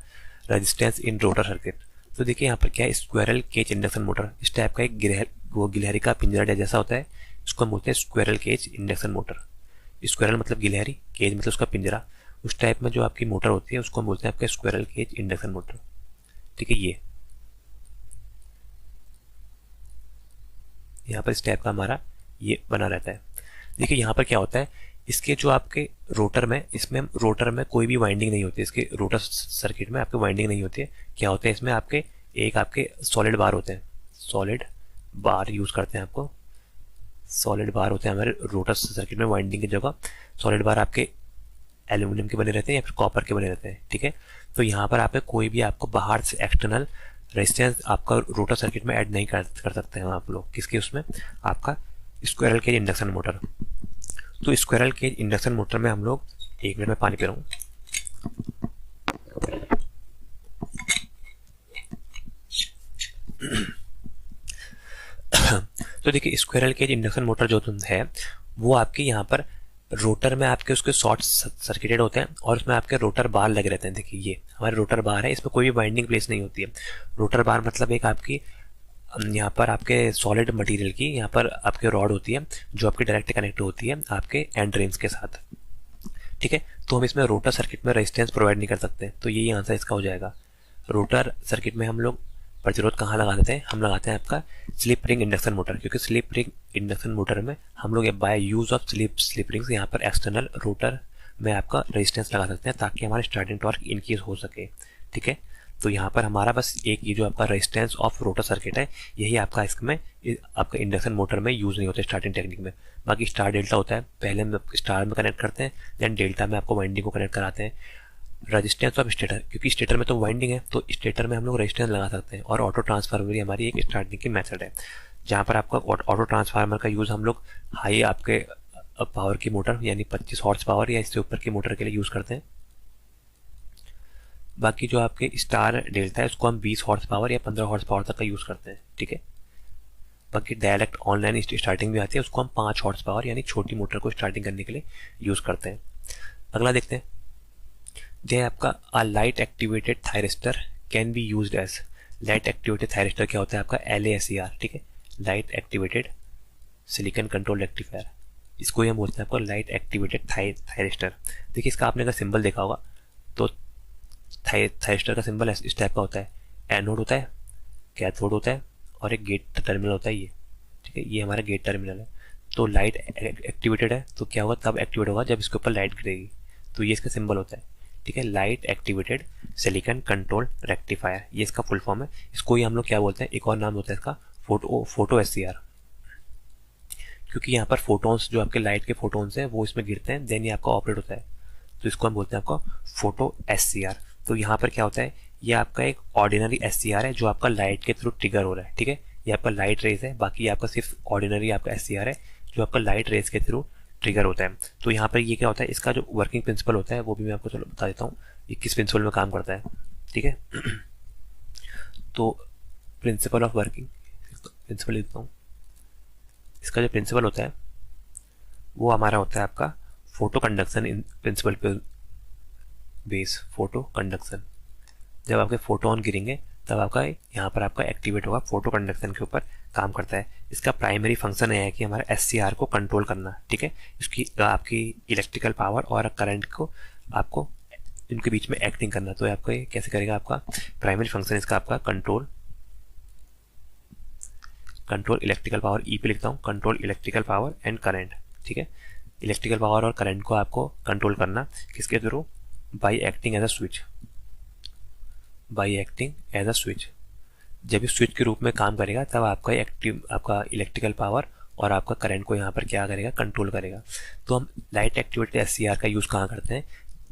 A: रेजिस्टेंस इन रोटर सर्किट। तो देखिए यहाँ पर क्या है, स्क्वायरल केज इंडक्शन मोटर इस टाइप का एक गिलहरी का पिंजरा जैसा होता है, इसको हम बोलते हैं squirrel cage induction motor. Squirrel मतलब गिलहरी, केज मतलब उसका पिंजरा, उस टाइप में जो आपकी मोटर होती है उसको हम बोलते हैं आपका स्क्वायरल केज इंडक्शन मोटर। ठीक है, ये यहाँ पर इस टाइप का हमारा ये बना रहता है। देखिए यहाँ पर क्या होता है, इसके जो आपके रोटर में, इसमें रोटर में कोई भी वाइंडिंग नहीं होती है, इसके रोटर सर्किट में आपके वाइंडिंग नहीं होती है। क्या होता है इसमें, आपके एक आपके सॉलिड बार होते हैं, सॉलिड बार यूज करते हैं, आपको सॉलिड बार होते हैं हमारे रोटर सर्किट में। वाइंडिंग की जगह सॉलिड बार आपके एल्यूमिनियम के बने रहते हैं या फिर कॉपर के बने रहते हैं। ठीक है, तो यहाँ पर आप कोई भी आपको बाहर से एक्सटर्नल रेजिस्टेंस आपका रोटर सर्किट में ऐड नहीं कर सकते हैं आप लोग, किसके उसमें, आपका स्क्वायरल केज इंडक्शन मोटर। तो स्क्वायरल केज इंडक्शन मोटर में हम लोग, एक मिनट में पानी पी रहा हूँ। तो देखिए स्क्वायरल केज इंडक्शन मोटर जो है वो आपके यहाँ पर रोटर में आपके उसके शॉर्ट सर्किटेड होते हैं और उसमें आपके रोटर बार लगे रहते हैं। देखिए ये हमारे रोटर बार है, इसमें कोई भी बाइंडिंग प्लेस नहीं होती है। रोटर बार मतलब एक आपकी यहाँ पर आपके सॉलिड मटेरियल की यहाँ पर आपके रॉड होती है जो आपकी डायरेक्ट कनेक्ट होती है आपके एंड रेंज के साथ। ठीक है, तो हम इसमें रोटर सर्किट में रेजिस्टेंस प्रोवाइड नहीं कर सकते, तो यही आंसर इसका हो जाएगा। रोटर सर्किट में हम लोग प्रतिरोध कहाँ लगा देते हैं, हम लगाते हैं आपका स्लिप रिंग इंडक्शन मोटर, क्योंकि स्लिप रिंग इंडक्शन मोटर में हम लोग by use of slip rings यहाँ पर एक्सटर्नल रोटर में आपका रेजिस्टेंस लगा सकते हैं ताकि हमारे स्टार्टिंग टॉर्क इंक्रीज हो सके। ठीक है, तो यहाँ पर हमारा बस एक ये जो आपका रेजिस्टेंस ऑफ रोटर सर्किट है यही आपका इसमें आपका इंडक्शन मोटर में यूज नहीं होता स्टार्टिंग टेक्निक में। बाकी स्टार डेल्टा होता है, पहले हम स्टार में कनेक्ट करते हैं, देन डेल्टा में आपको वाइंडिंग को कनेक्ट कराते हैं। रेजिस्टेंस ऑफ स्टेटर, क्योंकि स्टेटर में तो वाइंडिंग है तो स्टेटर में हम लोग रेजिस्टेंस लगा सकते हैं। और ऑटो ट्रांसफार्मर भी हमारी एक स्टार्टिंग की मेथड है जहाँ पर आपका ऑटो ट्रांसफार्मर का यूज़ हम लोग हाई आपके पावर की मोटर यानी 25 हॉर्स पावर या इससे ऊपर की मोटर के लिए यूज़ करते हैं। बाकी जो आपके स्टार डेल्टा है उसको हम 20 हॉर्स पावर या 15 हॉर्स पावर तक का यूज़ करते हैं। ठीक है, बाकी डायरेक्ट ऑनलाइन स्टार्टिंग भी आती है, उसको हम 5 हॉर्स पावर यानी छोटी मोटर को स्टार्टिंग करने के लिए यूज़ करते हैं। अगला देखते हैं, जो आपका a light activated thyristor can be used as. Light activated thyristor क्या होता है आपका LASER। ठीक है, light activated silicon control rectifier, इसको ही हम बोलते हैं आपको लाइट एक्टिवेटेड थायरिस्टर। देखिए इसका आपने अगर सिंबल देखा होगा तो थायरिस्टर का सिंबल इस टाइप का होता है, एनोड होता है, कैथोड होता है और एक गेट टर्मिनल होता है ये। ठीक है, ये हमारा गेट टर्मिनल है। तो लाइट एक्टिवेटेड है तो क्या होगा, तब एक्टिवेट होगा जब इसके ऊपर लाइट गिरेगी, तो ये इसका सिंबल होता है। ठीक है, light activated silicon control rectifier, ये इसका फुल फॉर्म है। इसको ही हम लोग क्या बोलते हैं, एक और नाम होता है इसका फोटो SCR, क्योंकि यहाँ पर फोटोन्स जो आपके लाइट के फोटोन्स हैं वो इसमें गिरते हैं, देन ये आपका ऑपरेट होता है, तो इसको हम बोलते हैं आपका फोटो SCR। तो यहाँ पर क्या होता है, ये आपका एक ऑर्डिनरी SCR है जो आपका लाइट के थ्रू ट्रिगर हो रहा है। ठीक है, ये आपका लाइट रेज है, बाकी ये आपका सिर्फ ऑर्डिनरी आपका SCR है जो आपका लाइट रेज के थ्रू ट्रिगर होता है। तो यहाँ पर ये क्या होता है, इसका जो वर्किंग प्रिंसिपल होता है वो भी मैं आपको चलो बता देता हूँ, ये किस प्रिंसिपल में काम करता है, ठीक है। तो प्रिंसिपल ऑफ वर्किंग, प्रिंसिपल लिख देता हूँ। इसका जो प्रिंसिपल होता है वो हमारा होता है आपका फोटो कंडक्शन इन प्रिंसिपल पे बेस, फोटो कंडक्शन। जब आपके फोटोन गिरेंगे तब आपका यहाँ पर आपका एक्टिवेट होगा, फोटो कंडक्शन के ऊपर काम करता है। इसका प्राइमरी फंक्शन है कि हमारा SCR को कंट्रोल करना, ठीक है। इसकी आपकी इलेक्ट्रिकल पावर और करंट को आपको इनके बीच में एक्टिंग करना। तो आपको ये कैसे करेगा, आपका प्राइमरी फंक्शन इसका आपका कंट्रोल इलेक्ट्रिकल पावर, ई पे लिखता हूँ, control electrical power and current, ठीक है। इलेक्ट्रिकल पावर और करंट को आपको कंट्रोल करना किसके through, by acting as a switch. जब इस स्विच के रूप में काम करेगा तब आपका आपका इलेक्ट्रिकल पावर और आपका करंट को यहाँ पर क्या करेगा, कंट्रोल करेगा। तो हम लाइट एक्टिवेटेड SCR का यूज़ कहाँ करते हैं,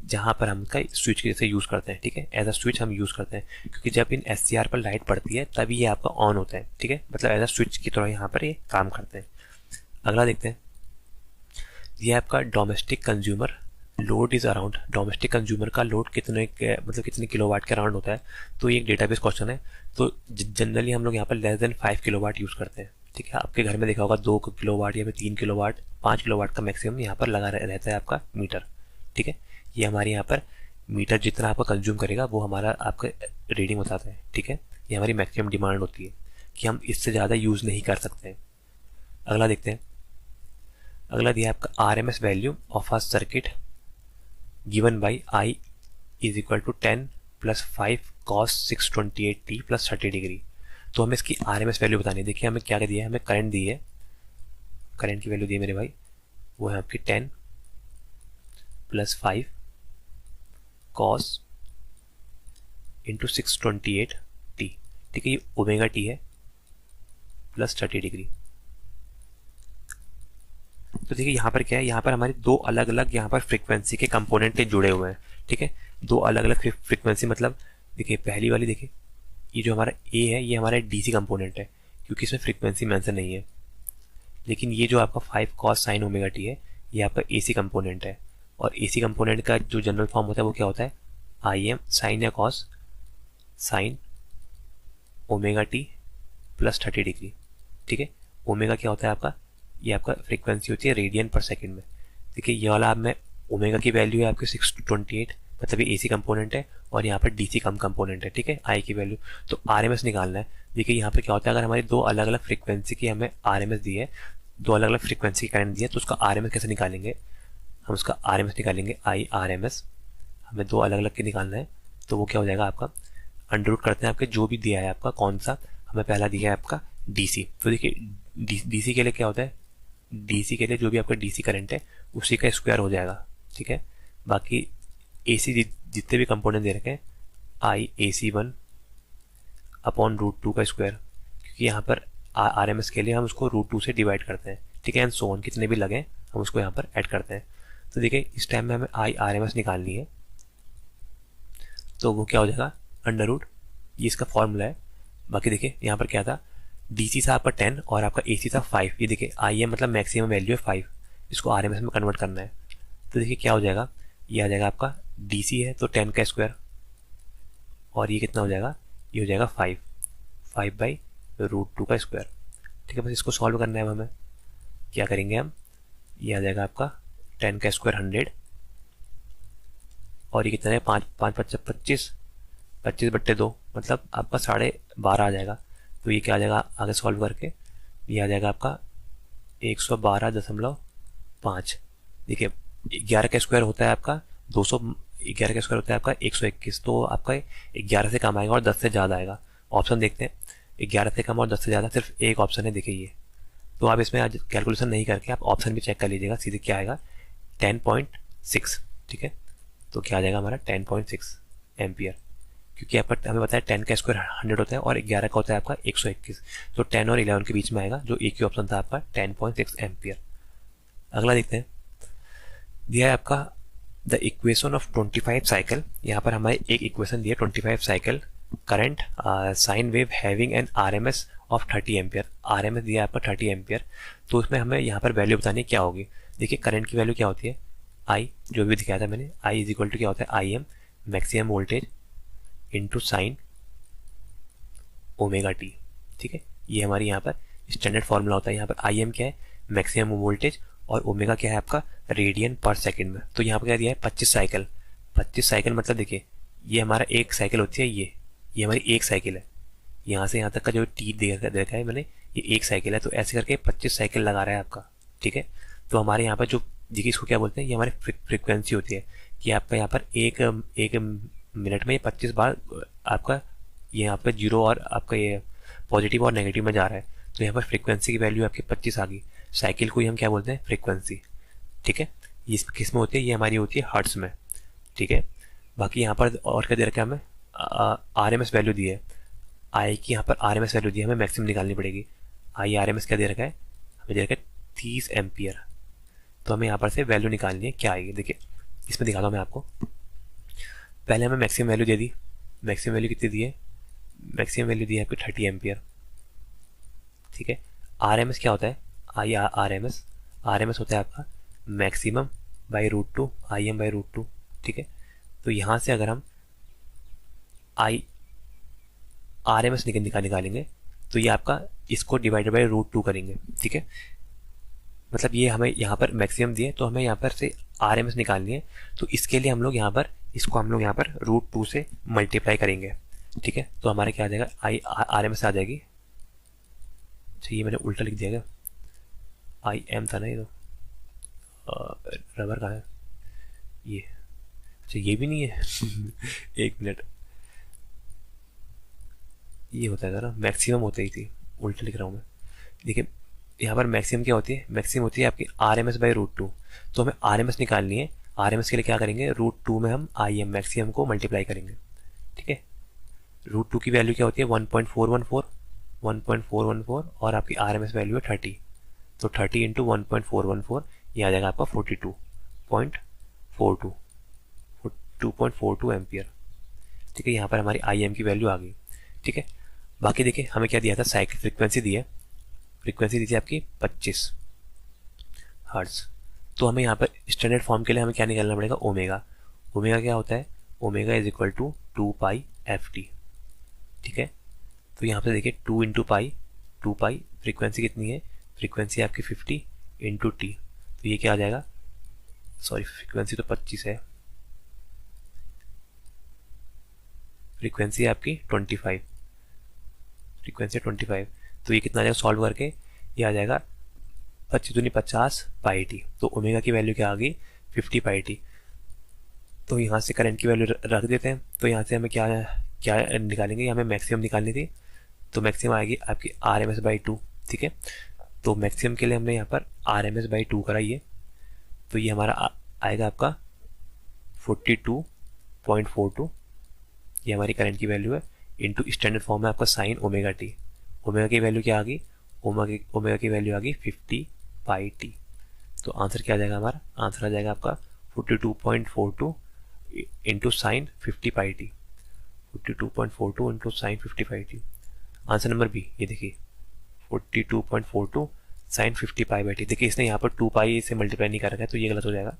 A: जहाँ पर हम इसका स्विच के जैसे यूज़ करते हैं, ठीक है। एज अ स्विच हम यूज़ करते हैं क्योंकि जब इन SCR पर लाइट पड़ती है तभी ये आपका ऑन होता है, ठीक है। मतलब एज अ स्विच की तरह यहाँ पर ये काम करते हैं। अगला देखते हैं, ये आपका domestic consumer load is around, domestic consumer का लोड कितने किलोवाट के अराउंड होता है। तो ये एक डेटाबेस क्वेश्चन है। तो जनरली हम लोग यहाँ पर लेस देन 5 किलोवाट यूज़ करते हैं, ठीक है। आपके घर में देखा होगा 2 किलोवाट या फिर 3 किलोवाट, 5 किलोवाट का मैक्सिमम यहाँ पर लगा रहता है आपका मीटर, ठीक है। ये हमारे यहाँ पर मीटर जितना आपका कंज्यूम करेगा वो हमारा आपका रीडिंग बताता है, ठीक है। ये हमारी मैक्सिमम डिमांड होती है कि हम इससे ज़्यादा यूज़ नहीं कर सकते। अगला देखते हैं, अगला दिया आपका RMS value of a circuit given by I is equal to 10 + 5 cos 628t + 30 degree. तो हमें इसकी RMS वैल्यू बतानी है। देखिए हमें क्या दिया है, हमें करंट दी है, करंट की वैल्यू दी है मेरे भाई, वो है आपकी 10 + 5 cos × 628t, ठीक है। ये ω/t है + 30 डिग्री। तो देखिए यहाँ पर क्या है, यहाँ पर हमारे दो अलग अलग यहाँ पर फ्रीक्वेंसी के कंपोनेंट जुड़े हुए हैं, ठीक है। दो अलग अलग फ्रीक्वेंसी, मतलब देखिए पहली वाली देखिए, ये जो हमारा A है ये हमारा DC कंपोनेंट है क्योंकि इसमें फ्रीक्वेंसी मेंशन नहीं है। लेकिन ये जो आपका 5 cos sin ω/t है ये आपका AC कंपोनेंट है। और AC कंपोनेंट का जो जनरल फॉर्म होता है वो क्या होता है, IM sin या cos sin ω/t + 30 डिग्री, ठीक है। ओमेगा क्या होता है आपका, ये आपका फ्रीक्वेंसी होती है रेडियन पर सेकंड में। देखिए ये वाला आप में ओमेगा की वैल्यू है आपकी 628, मतलब ये AC कंपोनेंट है और यहाँ पर DC कम कंपोनेंट है, ठीक है। I की वैल्यू तो RMS निकालना है। देखिए यहाँ पर क्या होता है, अगर हमारी दो अलग अलग फ्रीक्वेंसी की हमें RMS दी है, दो अलग अलग फ्रीक्वेंसी की करंट दी है, तो उसका RMS कैसे निकालेंगे, हम उसका RMS निकालेंगे IRMS। हमें दो अलग अलग के निकालना है तो वो क्या हो जाएगा आपका, अंडर रूट करते हैं आपके जो भी दिया है आपका, कौन सा हमें पहला दिया है आपका DC। तो देखिए DC के लिए क्या होता है, DC के लिए जो भी आपका DC करंट है उसी का स्क्वायर हो जाएगा, ठीक है। बाकी AC जितने भी कंपोनेंट दे रखे हैं IAC1 अपॉन √2 का स्क्वायर, क्योंकि यहाँ पर RMS के लिए हम उसको √2 से डिवाइड करते हैं, ठीक है। एंड सो ऑन, कितने भी लगे हम उसको यहाँ पर ऐड करते हैं। तो देखिए इस टाइम में हमें IRMS निकालनी है तो वो क्या हो जाएगा √, ये इसका फॉर्मूला है। बाकी देखिए यहाँ पर क्या था, DC था आपका 10 और आपका AC था 5। ये देखिए IM मतलब मैक्सिमम वैल्यू है 5, इसको RMS में कन्वर्ट करना है। तो देखिए क्या हो जाएगा, ये आ जाएगा आपका DC है तो 10 का स्क्वायर और ये कितना हो जाएगा, ये हो जाएगा 5/√2 का स्क्वायर, ठीक है। बस इसको सॉल्व करना है हमें, क्या करेंगे हम, ये आ जाएगा आपका 10 का स्क्वायर 100 और ये कितना है 5 5 25 25/2 मतलब आपका 12.5 आ जाएगा। तो ये क्या आ जाएगा आगे सॉल्व करके, ये आ जाएगा आपका 112.5। देखिए 11 का स्क्वायर होता है आपका 200, 11 का स्क्वायर होता है आपका 121, तो आपका 11 से कम आएगा और 10 से ज़्यादा आएगा। ऑप्शन देखते हैं, 11 से कम और 10 से ज़्यादा सिर्फ एक ऑप्शन है, देखिए ये। तो आप इसमें आज कैलकुलेशन नहीं करके आप ऑप्शन भी चेक कर लीजिएगा, सीधे क्या आएगा 10.6, ठीक है। तो क्या आ जाएगा हमारा 10.6 एम्पियर, क्योंकि आपका हमें बताया 10 का स्क्वायर 100 होता है और 11 का होता है आपका 121, तो 10 और 11 के बीच में आएगा, जो एक ही ऑप्शन था आपका 10.6 एम्पियर। अगला देखते हैं, दिया है आपका द इक्वेशन ऑफ 25 साइकिल। यहाँ पर हमारे एक इक्वेशन दिया 25 cycle current sine wave having an RMS of 30 ampere, RMS दिया है आपका 30 एम्पियर। तो उसमें हमें यहाँ पर वैल्यू बतानी है क्या होगी। देखिए करंट की वैल्यू क्या होती है, आई जो भी दिखाया था मैंने, आई इज इक्वल टू क्या होता है, IM maximum voltage into sine omega T. ठीक है, ये हमारी यहाँ पर स्टैंडर्ड फॉर्मूला होता है। यहाँ पर IM क्या है, मैक्सिमम वोल्टेज, और ओमेगा क्या है आपका, रेडियन पर सेकंड में। तो यहाँ पर क्या दिया है 25 साइकिल। 25 साइकिल मतलब देखिए ये हमारा एक साइकिल होती है, ये हमारी एक साइकिल है। यहाँ से यहाँ तक का जो टी देखा है मैंने, ये एक साइकिल है। तो ऐसे करके 25 साइकिल लगा रहा है आपका। ठीक है, तो हमारे यहाँ पर जो देखिए इसको क्या बोलते हैं, ये हमारी फ्रिक्वेंसी होती है कि आपका यहाँ पर एक मिनट में 25 बार आपका ये यहाँ पर जीरो और आपका ये पॉजिटिव और नेगेटिव में जा रहा है। तो यहाँ पर फ्रिक्वेंसी की वैल्यू आपकी 25 आ गई। साइकिल को ही हम क्या बोलते हैं, फ्रिक्वेंसी। ठीक है, ये किस में होती है, ये हमारी होती है हर्ट्स में। ठीक है, बाकी यहाँ पर और क्या दे रखा है हमें, RMS वैल्यू दी है, आई की यहाँ पर RMS वैल्यू दी है, हमें मैक्सिमम निकालनी पड़ेगी। आई RMS क्या दे रखा है, हमें दे रखा है 30 एम्पियर। तो हमें यहाँ पर से वैल्यू निकालनी है, क्या आएगी देखिए इसमें दिखाता हूँ मैं आपको। पहले हमें मैक्सिमम वैल्यू दे दी, मैक्सिमम वैल्यू कितनी दी है, मैक्सिमम वैल्यू दी है आपकी 30 एम्पियर। ठीक है, RMS क्या होता है, आई RMS होता है आपका मैक्सिमम बाई √2 IM बाई √2। ठीक है, तो यहाँ से अगर हम RMS निकालेंगे तो ये आपका इसको डिवाइडेड बाई √2 करेंगे। ठीक है, मतलब ये हमें यहाँ पर मैक्सिमम दिए, तो हमें यहाँ पर से RMS निकालनी है। तो इसके लिए हम लोग यहाँ पर इसको हम लोग यहाँ पर √2 से मल्टीप्लाई करेंगे। ठीक है, तो हमारे क्या आ जाएगा, RMS आ जाएगी। अच्छा ये मैंने उल्टा लिख दिया क्या, IM था ना, ये तो रबर का है ये। अच्छा ये भी नहीं है एक मिनट, ये होता है ना, मैक्सिमम होता ही थी, उल्टा लिख रहा हूँ मैं। देखिए यहाँ पर मैक्सिमम क्या होती है, मैक्सिमम होती है आपकी RMS बाई √2। तो हमें RMS निकालनी है। RMS के लिए क्या करेंगे, √2 में हम IM मैक्सिमम को मल्टीप्लाई करेंगे। ठीक है, √2 की वैल्यू क्या होती है 1.414 और आपकी RMS वैल्यू है 30। तो 30 इंटू 1.414 ये आ जाएगा आपका 42.42 एम्पियर। ठीक है, यहाँ पर हमारी IM की वैल्यू आ गई। ठीक है, बाकी देखिए हमें क्या दिया था, साइकिल फ्रिक्वेंसी दी है, फ्रिक्वेंसी दी थी आपकी 25 हर्ट्ज। तो हमें यहाँ पर स्टैंडर्ड फॉर्म के लिए हमें क्या निकालना पड़ेगा, ओमेगा। ओमेगा क्या होता है, omega is equal to 2 π/ft। ठीक है, तो यहाँ पे देखिए 2 इंटू पाई, 2 पाई, फ्रिक्वेंसी कितनी है, फ्रिक्वेंसी आपकी 50 इंटू टी। तो ये क्या आ जाएगा, सॉरी फ्रिक्वेंसी तो 25 है, फ्रिक्वेंसी आपकी 25, फ्रिक्वेंसी 25। तो ये कितना आ जाएगा सॉल्व करके, ये आ जाएगा 25 दूनी 50 π/t। तो ओमेगा की वैल्यू क्या आ गई 50 π/t। तो यहाँ से करंट की वैल्यू रख देते हैं। तो यहाँ से हमें क्या निकालेंगे, हमें मैक्सिमम निकालनी थी। तो मैक्सिमम आएगी आपकी RMS बाई 2। ठीक है, तो मैक्सिमम के लिए हमने यहाँ पर RMS बाई 2 कराइए। तो ये हमारा आएगा आपका 42.42, ये हमारी करंट की वैल्यू है, इंटू स्टैंडर्ड फॉर्म में आपका साइन ओमेगा टी। ओमेगा की वैल्यू क्या आ गई, ओमेगा की वैल्यू आ गई 50 π/t। तो आंसर क्या आ जाएगा हमारा, आंसर आ जाएगा आपका 42.42 into sine 50 π/t, 42.42 into sine 50 π/t। Answer number B, ये देखिए 42.42 साइन 50 π/t। देखिए इसने यहाँ पर 2 पाई से मल्टीप्लाई नहीं कर रखा है, तो ये गलत हो जाएगा।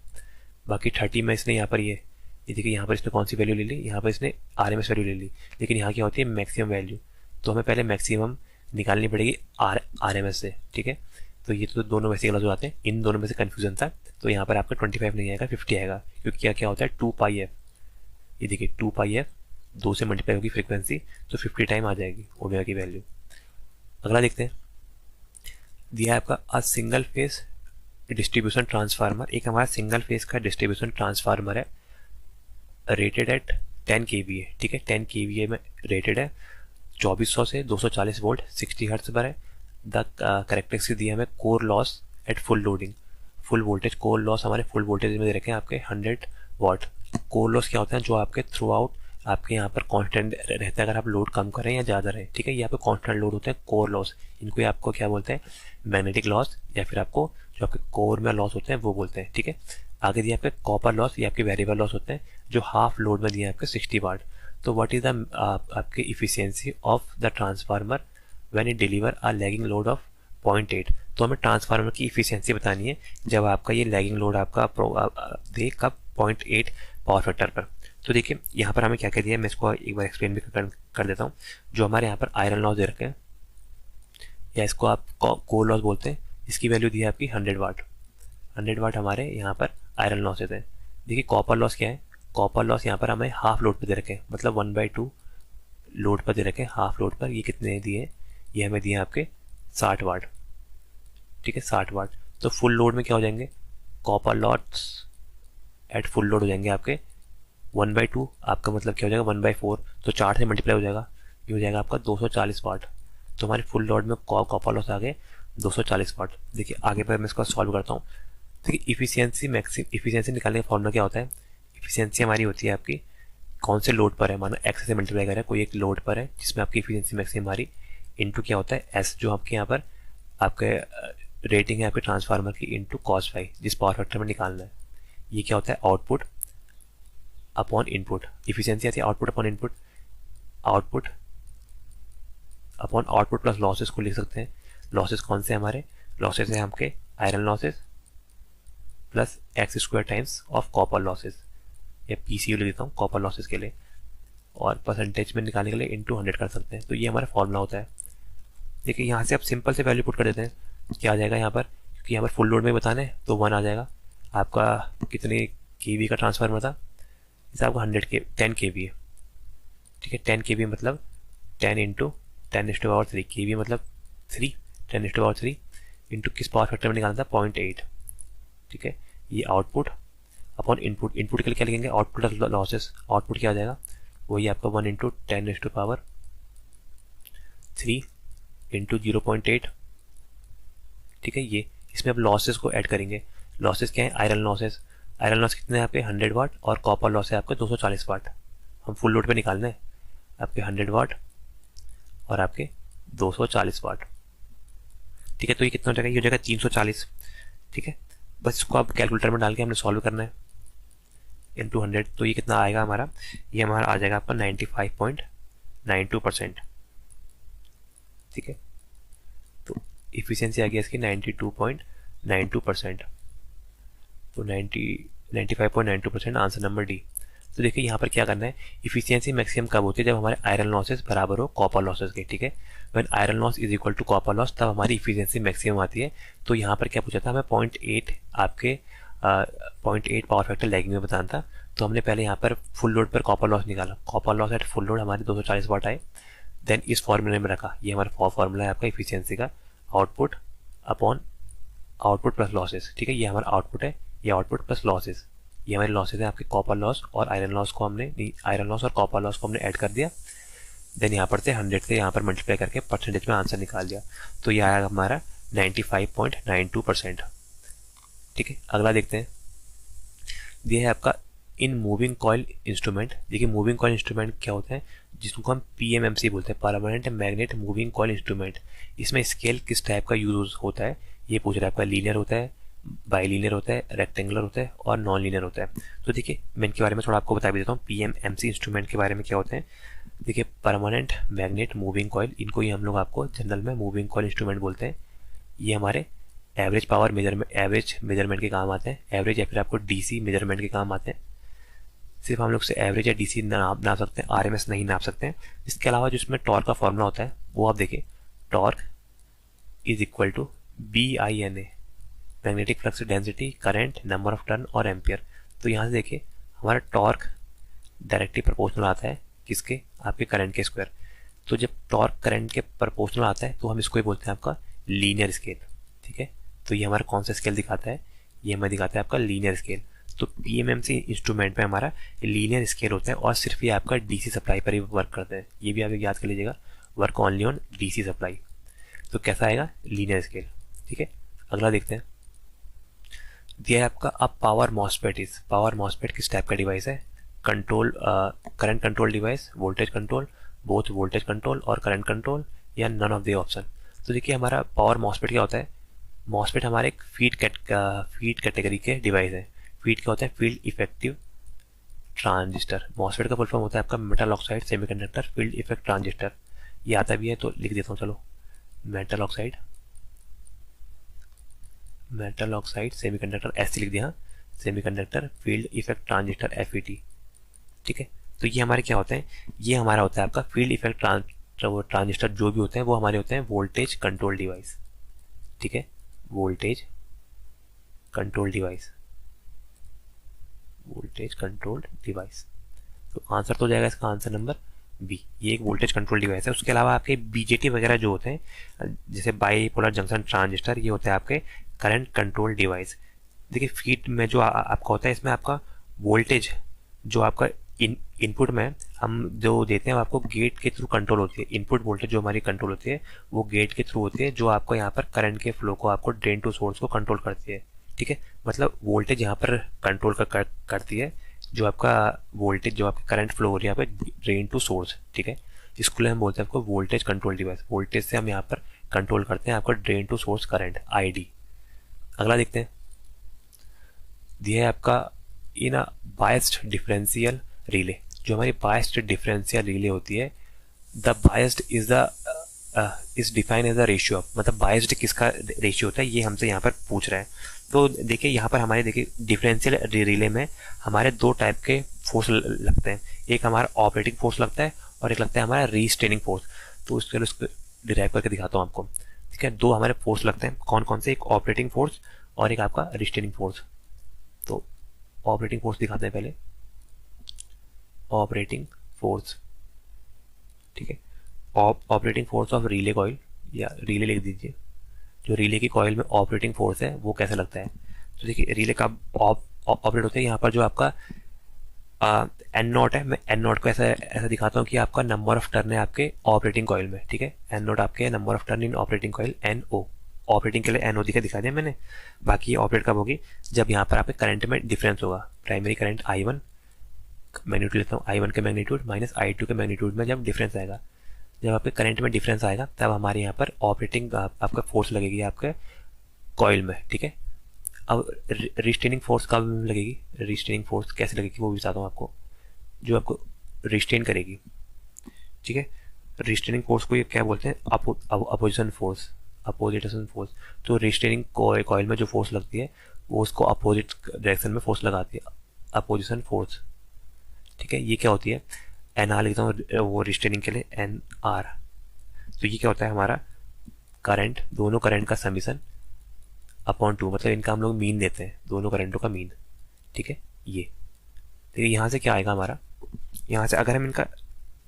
A: बाकी 30 में इसने यहाँ पर ये देखिए यहाँ पर इसने कौन सी वैल्यू ले ली, यहाँ पर इसने RMS वैल्यू ले ली, लेकिन यहाँ क्या होती है मैक्सिमम वैल्यू। तो हमें पहले मैक्सिमम निकालनी पड़ेगी RMS से। ठीक है, तो ये तो दोनों वैसे गलत हो जाते हैं, इन दोनों में से कन्फ्यूजन था। तो यहाँ पर आपका 25 नहीं आएगा, 50 आएगा, क्योंकि क्या होता है 2πf। ये देखिए 2πf 2 से मल्टीप्लाई होगी फ्रिक्वेंसी, तो 50 टाइम आ जाएगी ओमेगा की वैल्यू। अगला देखते हैं, दिया है आपका a single phase distribution transformer. एक हमारा सिंगल फेस का डिस्ट्रीब्यूशन ट्रांसफार्मर है, रेटेड एट 10 kVA। ठीक है, 10 kVA में रेटेड है, 2400 से 240 वोल्ट, 60 हर्ट्ज पर है। द करेक्टरिस्टिक्स दिया हमें core loss at full loading, full voltage core loss हमारे फुल वोल्टेज में दे रखे हैं आपके 100 वाट। कोर लॉस क्या होता है, जो आपके थ्रू आउट आपके यहाँ पर कांस्टेंट रहता है, अगर आप लोड कम करें या ज़्यादा रहे। ठीक है, ये आपको कांस्टेंट लोड होता है कोर लॉस, इनको आपको क्या बोलते हैं मैग्नेटिक लॉस, या फिर आपको जो आपके कोर में लॉस होते हैं वो बोलते हैं। ठीक है, आगे दिए आपके कॉपर लॉस, ये आपके वेरिएबल लॉस होते हैं, जो हाफ लोड में दिए आपके 60 वाट। तो व्हाट इज द आपके efficiency of the transformer when it deliver a lagging load of 0.8। तो हमें ट्रांसफार्मर की इफिशियंसी बतानी है जब आपका ये लैगिंग लोड आपका दे कब 0.8 पावर फैक्टर पर। तो देखिए यहाँ पर हमें क्या क्या दिया है, मैं इसको एक बार एक्सप्लेन भी कर देता हूँ। जो हमारे यहाँ पर आयरन लॉस दे रखे हैं, या इसको आप कोर लॉस बोलते हैं, इसकी वैल्यू दी है आपकी 100 वाट। 100 वाट हमारे यहाँ पर आयरन लॉस देते हैं। देखिए कॉपर लॉस क्या है, कॉपर लॉस यहाँ पर हमें हाफ लोड पर दे रखे हैं, मतलब 1/2 लोड पर दे रखे हैं, हाफ लोड पर। ये कितने दिए, ये हमें दिए आपके 60 वाट, ठीक है 60 वाट। तो फुल लोड में क्या हो जाएंगे, copper loss at full load हो जाएंगे आपके 1/2, आपका मतलब क्या हो जाएगा 1/4, तो 4 से मल्टीप्लाई हो जाएगा, ये हो जाएगा आपका 240 वाट। तो हमारे फुल लोड में कॉपर लॉस आ गए 240 वाट। देखिए आगे पर मैं इसको सॉल्व करता हूँ। देखिए इफिशियंसी निकालने का फॉर्मूला क्या होता है, इफिशियंसी हमारी होती है आपकी कौन से लोड पर है, माना एक्स से मल्टीप्लाई करें कोई एक लोड पर है जिसमें आपकी इफिशियंसी मैक्सिमम हमारी, इनटू क्या होता है एस, जो आपके यहाँ पर आपके रेटिंग है आपके ट्रांसफार्मर की, इनटू cos फाई जिस पावर फैक्टर में निकालना है। ये क्या होता है आउटपुट अपॉन इनपुट। इफिशियंसी आती है output upon input, output upon output plus losses को लिख सकते हैं। लॉसेस कौन से हमारे, लॉसेस है आपके iron losses plus x square times of copper losses, या पीसीयू लिख देता हूँ कॉपर लॉसेस के लिए, और परसेंटेज में निकालने के लिए इनटू 100 कर सकते हैं। तो ये हमारा फॉर्मूला होता है। देखिए यहाँ से आप सिंपल से वैल्यू पुट कर देते हैं, क्या आ जाएगा यहाँ पर, क्योंकि यहाँ पर फुल लोड में बताना है तो 1 आ जाएगा। आपका कितने केवी का ट्रांसफार्मर था, इसे आपको 10 केवी है, ठीक है 10 केवी मतलब 10 इंटू 10⁻3, केवी मतलब 3, 10⁻3 इंटू किस पावर फैक्टर में निकालना था 0.8, ठीक है। ये आउटपुट अपॉन इनपुट, इनपुट के लिए क्या लिखेंगे आउटपुट लॉसेस, आउटपुट क्या आ जाएगा वही आपका 1 इंटू 10⁻3 इंटू 0.8, ठीक है। ये इसमें अब लॉसेस को ऐड करेंगे। लॉसेस क्या है, आयरन लॉसेस, आयरन लॉस कितने हैं आपके 100 वाट, और कॉपर लॉस है आपके 240 वाट। हम फुल लोड पे निकालना है, आपके 100 वाट और आपके 240 वाट, ठीक है। तो ये कितना हो जाएगा, ये हो जाएगा 340, ठीक है। बस इसको आप कैलकुलेटर में डाल के हमने सॉल्व करना है इंटू 100। तो ये कितना आएगा हमारा, ये हमारा आ जाएगा आपका 95.92%, ठीक है। तो इफिशियंसी आ गया इसकी 92.92%, तो 95.92% आंसर नंबर डी। तो देखिए यहाँ पर क्या करना है, इफिशियंसी मैक्सिमम कब होती है, जब हमारे आयरन लॉसेस बराबर हो कॉपर लॉसेस के, ठीक है। When iron loss is equal to copper loss, तब हमारी इफिशियंसी मैक्सिमम आती है। तो यहाँ पर क्या पूछा था हमें 0.8 आपके 0.8 पावर फैक्टर लैगिंग में बताना था। तो हमने पहले यहाँ पर फुल लोड पर कॉपर लॉस निकाला, copper loss at full load हमारे 240 वाट आए, देन इस फॉर्मूले में रखा। ये हमारा फॉर्मूला है आपका इफिशियंसी का, output upon output plus losses, ठीक है। ये हमारा आउटपुट है, ये आउटपुट प्लस लॉसेस, ये हमारे लॉसेस है आपके कॉपर लॉस और आयरन लॉस को हमने, आयरन लॉस और कॉपर लॉस को हमने ऐड कर दिया। देन यहाँ पर से 100 से यहाँ पर मल्टीप्लाई करके परसेंटेज में आंसर निकाल दिया। तो ये आया हमारा 95.92%, ठीक है। अगला देखते हैं, ये है आपका इन मूविंग कॉइल इंस्ट्रूमेंट। देखिए मूविंग कॉइल इंस्ट्रूमेंट क्या होता है, जिसको हम PMMC बोलते हैं, permanent magnet moving coil instrument. इसमें स्केल किस टाइप का यूज होता है, ये पूछ रहा है आपका, लीनियर होता है, बाइलीनियर होता है, रेक्टेंगुलर होता है और नॉन लीनियर होता है। तो देखिए मैं इनके बारे में थोड़ा आपको बता भी देता हूँ, PMMC इंस्ट्रूमेंट के बारे में क्या होते हैं। देखिए परमानेंट मैग्नेट मूविंग कॉइल, इनको ही हम लोग आपको जनरल में मूविंग कॉइल इंस्ट्रूमेंट बोलते हैं। ये हमारे average power measurement, average measurement के काम आते हैं, एवरेज या फिर आपको DC मेजरमेंट के काम आते हैं। सिर्फ हम लोग से एवरेज या DC नाप सकते हैं, RMS नहीं नाप सकते हैं। इसके अलावा जो इसमें टॉर्क का फॉर्मूला होता है वो आप देखिए, torque is equal to BINA, magnetic flux density, current, number of turn और एम्पियर। तो यहाँ से देखिए हमारा टॉर्क डायरेक्टली प्रोपोर्शनल आता है किसके, आपके करंट के स्क्वायर। तो जब टॉर्क करंट के प्रोपोर्शनल आता है तो हम इसको ही बोलते हैं आपका लीनियर स्केल, ठीक है। तो ये हमारा कौन सा स्केल दिखाता है, ये हमें दिखाता है आपका लीनियर स्केल। तो PMMC इंस्ट्रूमेंट में हमारा लीनियर स्केल होता है और सिर्फ ये आपका DC सप्लाई पर ही वर्क करता है। ये भी आप याद कर लीजिएगा, work only on DC supply. तो कैसा आएगा लीनियर स्केल, ठीक है। अगला देखते हैं, दिया है आपका अब power MOSFET is, power MOSFET किस टाइप का डिवाइस है, control current control device, voltage control, both voltage control और करंट कंट्रोल, या नन ऑफ द ऑप्शन। तो देखिए हमारा पावर मॉसफेट क्या होता है, मॉसफेट हमारे एक फीड कैटेगरी के डिवाइस है। फीड क्या होता है, फील्ड इफेक्टिव ट्रांजिस्टर। मॉसफेट का फुल फॉर्म होता है आपका metal oxide semiconductor field effect transistor. ये आता भी है तो लिख देता हूँ, चलो metal oxide, metal oxide semiconductor ऐसे लिख दिया, semiconductor field effect transistor FET। ठीक है, तो ये हमारे क्या होते हैं, ये हमारा होता है आपका फील्ड इफेक्ट ट्रांजिस्टर जो भी होते हैं वो हमारे होते हैं वोल्टेज कंट्रोल डिवाइस। ठीक है, voltage control device, voltage control device. तो आंसर तो हो जाएगा इसका आंसर नंबर बी, ये एक वोल्टेज कंट्रोल डिवाइस है। उसके अलावा आपके BJT वगैरह जो होते हैं, जैसे बाईपोलर जंक्शन ट्रांजिस्टर, ये होते हैं आपके करंट कंट्रोल डिवाइस। देखिए फीड में जो आपका होता है, इसमें आपका वोल्टेज जो आपका इनपुट में हम जो देते हैं वो आपको गेट के थ्रू कंट्रोल होती है। इनपुट वोल्टेज जो हमारी कंट्रोल होती है वो गेट के थ्रू होती है, जो आपको यहाँ पर करंट के फ्लो को, आपको ड्रेन टू सोर्स को कंट्रोल करती है। ठीक है, मतलब वोल्टेज यहाँ पर कंट्रोल करती है, जो आपका वोल्टेज, जो आपका करंट फ्लो हो रही है यहाँ पे ड्रेन टू सोर्स। ठीक है, इसको हम बोलते हैं आपको वोल्टेज कंट्रोल डिवाइस। वोल्टेज से हम यहाँ पर कंट्रोल करते हैं आपका drain to source current, ID। अगला देखते हैं, दिया है आपका in a biased differential relay. जो हमारी बायस्ड डिफरेंशियल रिले होती है, the biased is define as the ratio of, मतलब बायस्ड किसका रेशियो होता है ये हमसे यहाँ पर पूछ रहा है। तो देखिए यहाँ पर हमारे, देखिए डिफरेंशियल रिले में हमारे दो टाइप के फोर्स लगते हैं, एक हमारा ऑपरेटिंग फोर्स लगता है और एक लगता है हमारा रीस्ट्रेनिंग फोर्स। तो उसके लिए उसको डिराइव करके दिखाता हूँ आपको। ठीक है, दो हमारे फोर्स लगते हैं, कौन कौन से, एक ऑपरेटिंग फोर्स और एक आपका रिस्ट्रेनिंग फोर्स। तो ऑपरेटिंग फोर्स दिखाते हैं पहले, ऑपरेटिंग फोर्स। ठीक है, operating force of relay coil, या रिले लिख दीजिए। जो रिले की कॉइल में ऑपरेटिंग फोर्स है वो कैसे लगता है, तो देखिए रिले का ऑपरेट होता है यहाँ पर जो आपका N नॉट है। मैं N नॉट को ऐसा दिखाता हूँ कि आपका नंबर ऑफ टर्न है आपके ऑपरेटिंग कॉइल में। ठीक है, N नॉट आपके number of turn in operating coil, NO। Operating के लिए NO दिखा दिया मैंने। बाकी ये ऑपरेट कब होगी, जब यहाँ पर आपके करंट में डिफरेंस होगा। प्राइमरी करंट I1, मैग्नीट्यूड लेता हूँ I1 के मैग्नीट्यूड माइनस I2 के मैग्नीट्यूड में जब डिफरेंस आएगा, जब आपके करंट में डिफरेंस आएगा तब हमारे यहाँ पर ऑपरेटिंग आपका फोर्स लगेगी आपके कॉइल में। ठीक है, अब रिस्ट्रेनिंग फोर्स कब लगेगी, रिस्ट्रेनिंग फोर्स कैसे लगेगी वो भी बताता हूँ आपको, जो आपको रिस्ट्रेन करेगी। ठीक है, रिस्ट्रेनिंग फोर्स को ये क्या बोलते हैं, अपोजिशन फोर्स, अपोजिशन फोर्स। तो रिस्ट्रेनिंग कॉइल में जो फोर्स लगती है वो उसको अपोजिट डायरेक्शन में फोर्स लगाती है, अपोजिशन फोर्स। ठीक है, ये क्या होती है, NR लिखता हूँ वो रिस्ट्रेनिंग के लिए, NR। तो ये क्या होता है, हमारा करंट, दोनों करंट का समीशन अपॉन 2, मतलब इनका हम लोग मीन देते हैं, दोनों करंटों का मीन। ठीक है, ये देखिए यहाँ से क्या आएगा हमारा, यहाँ से अगर हम इनका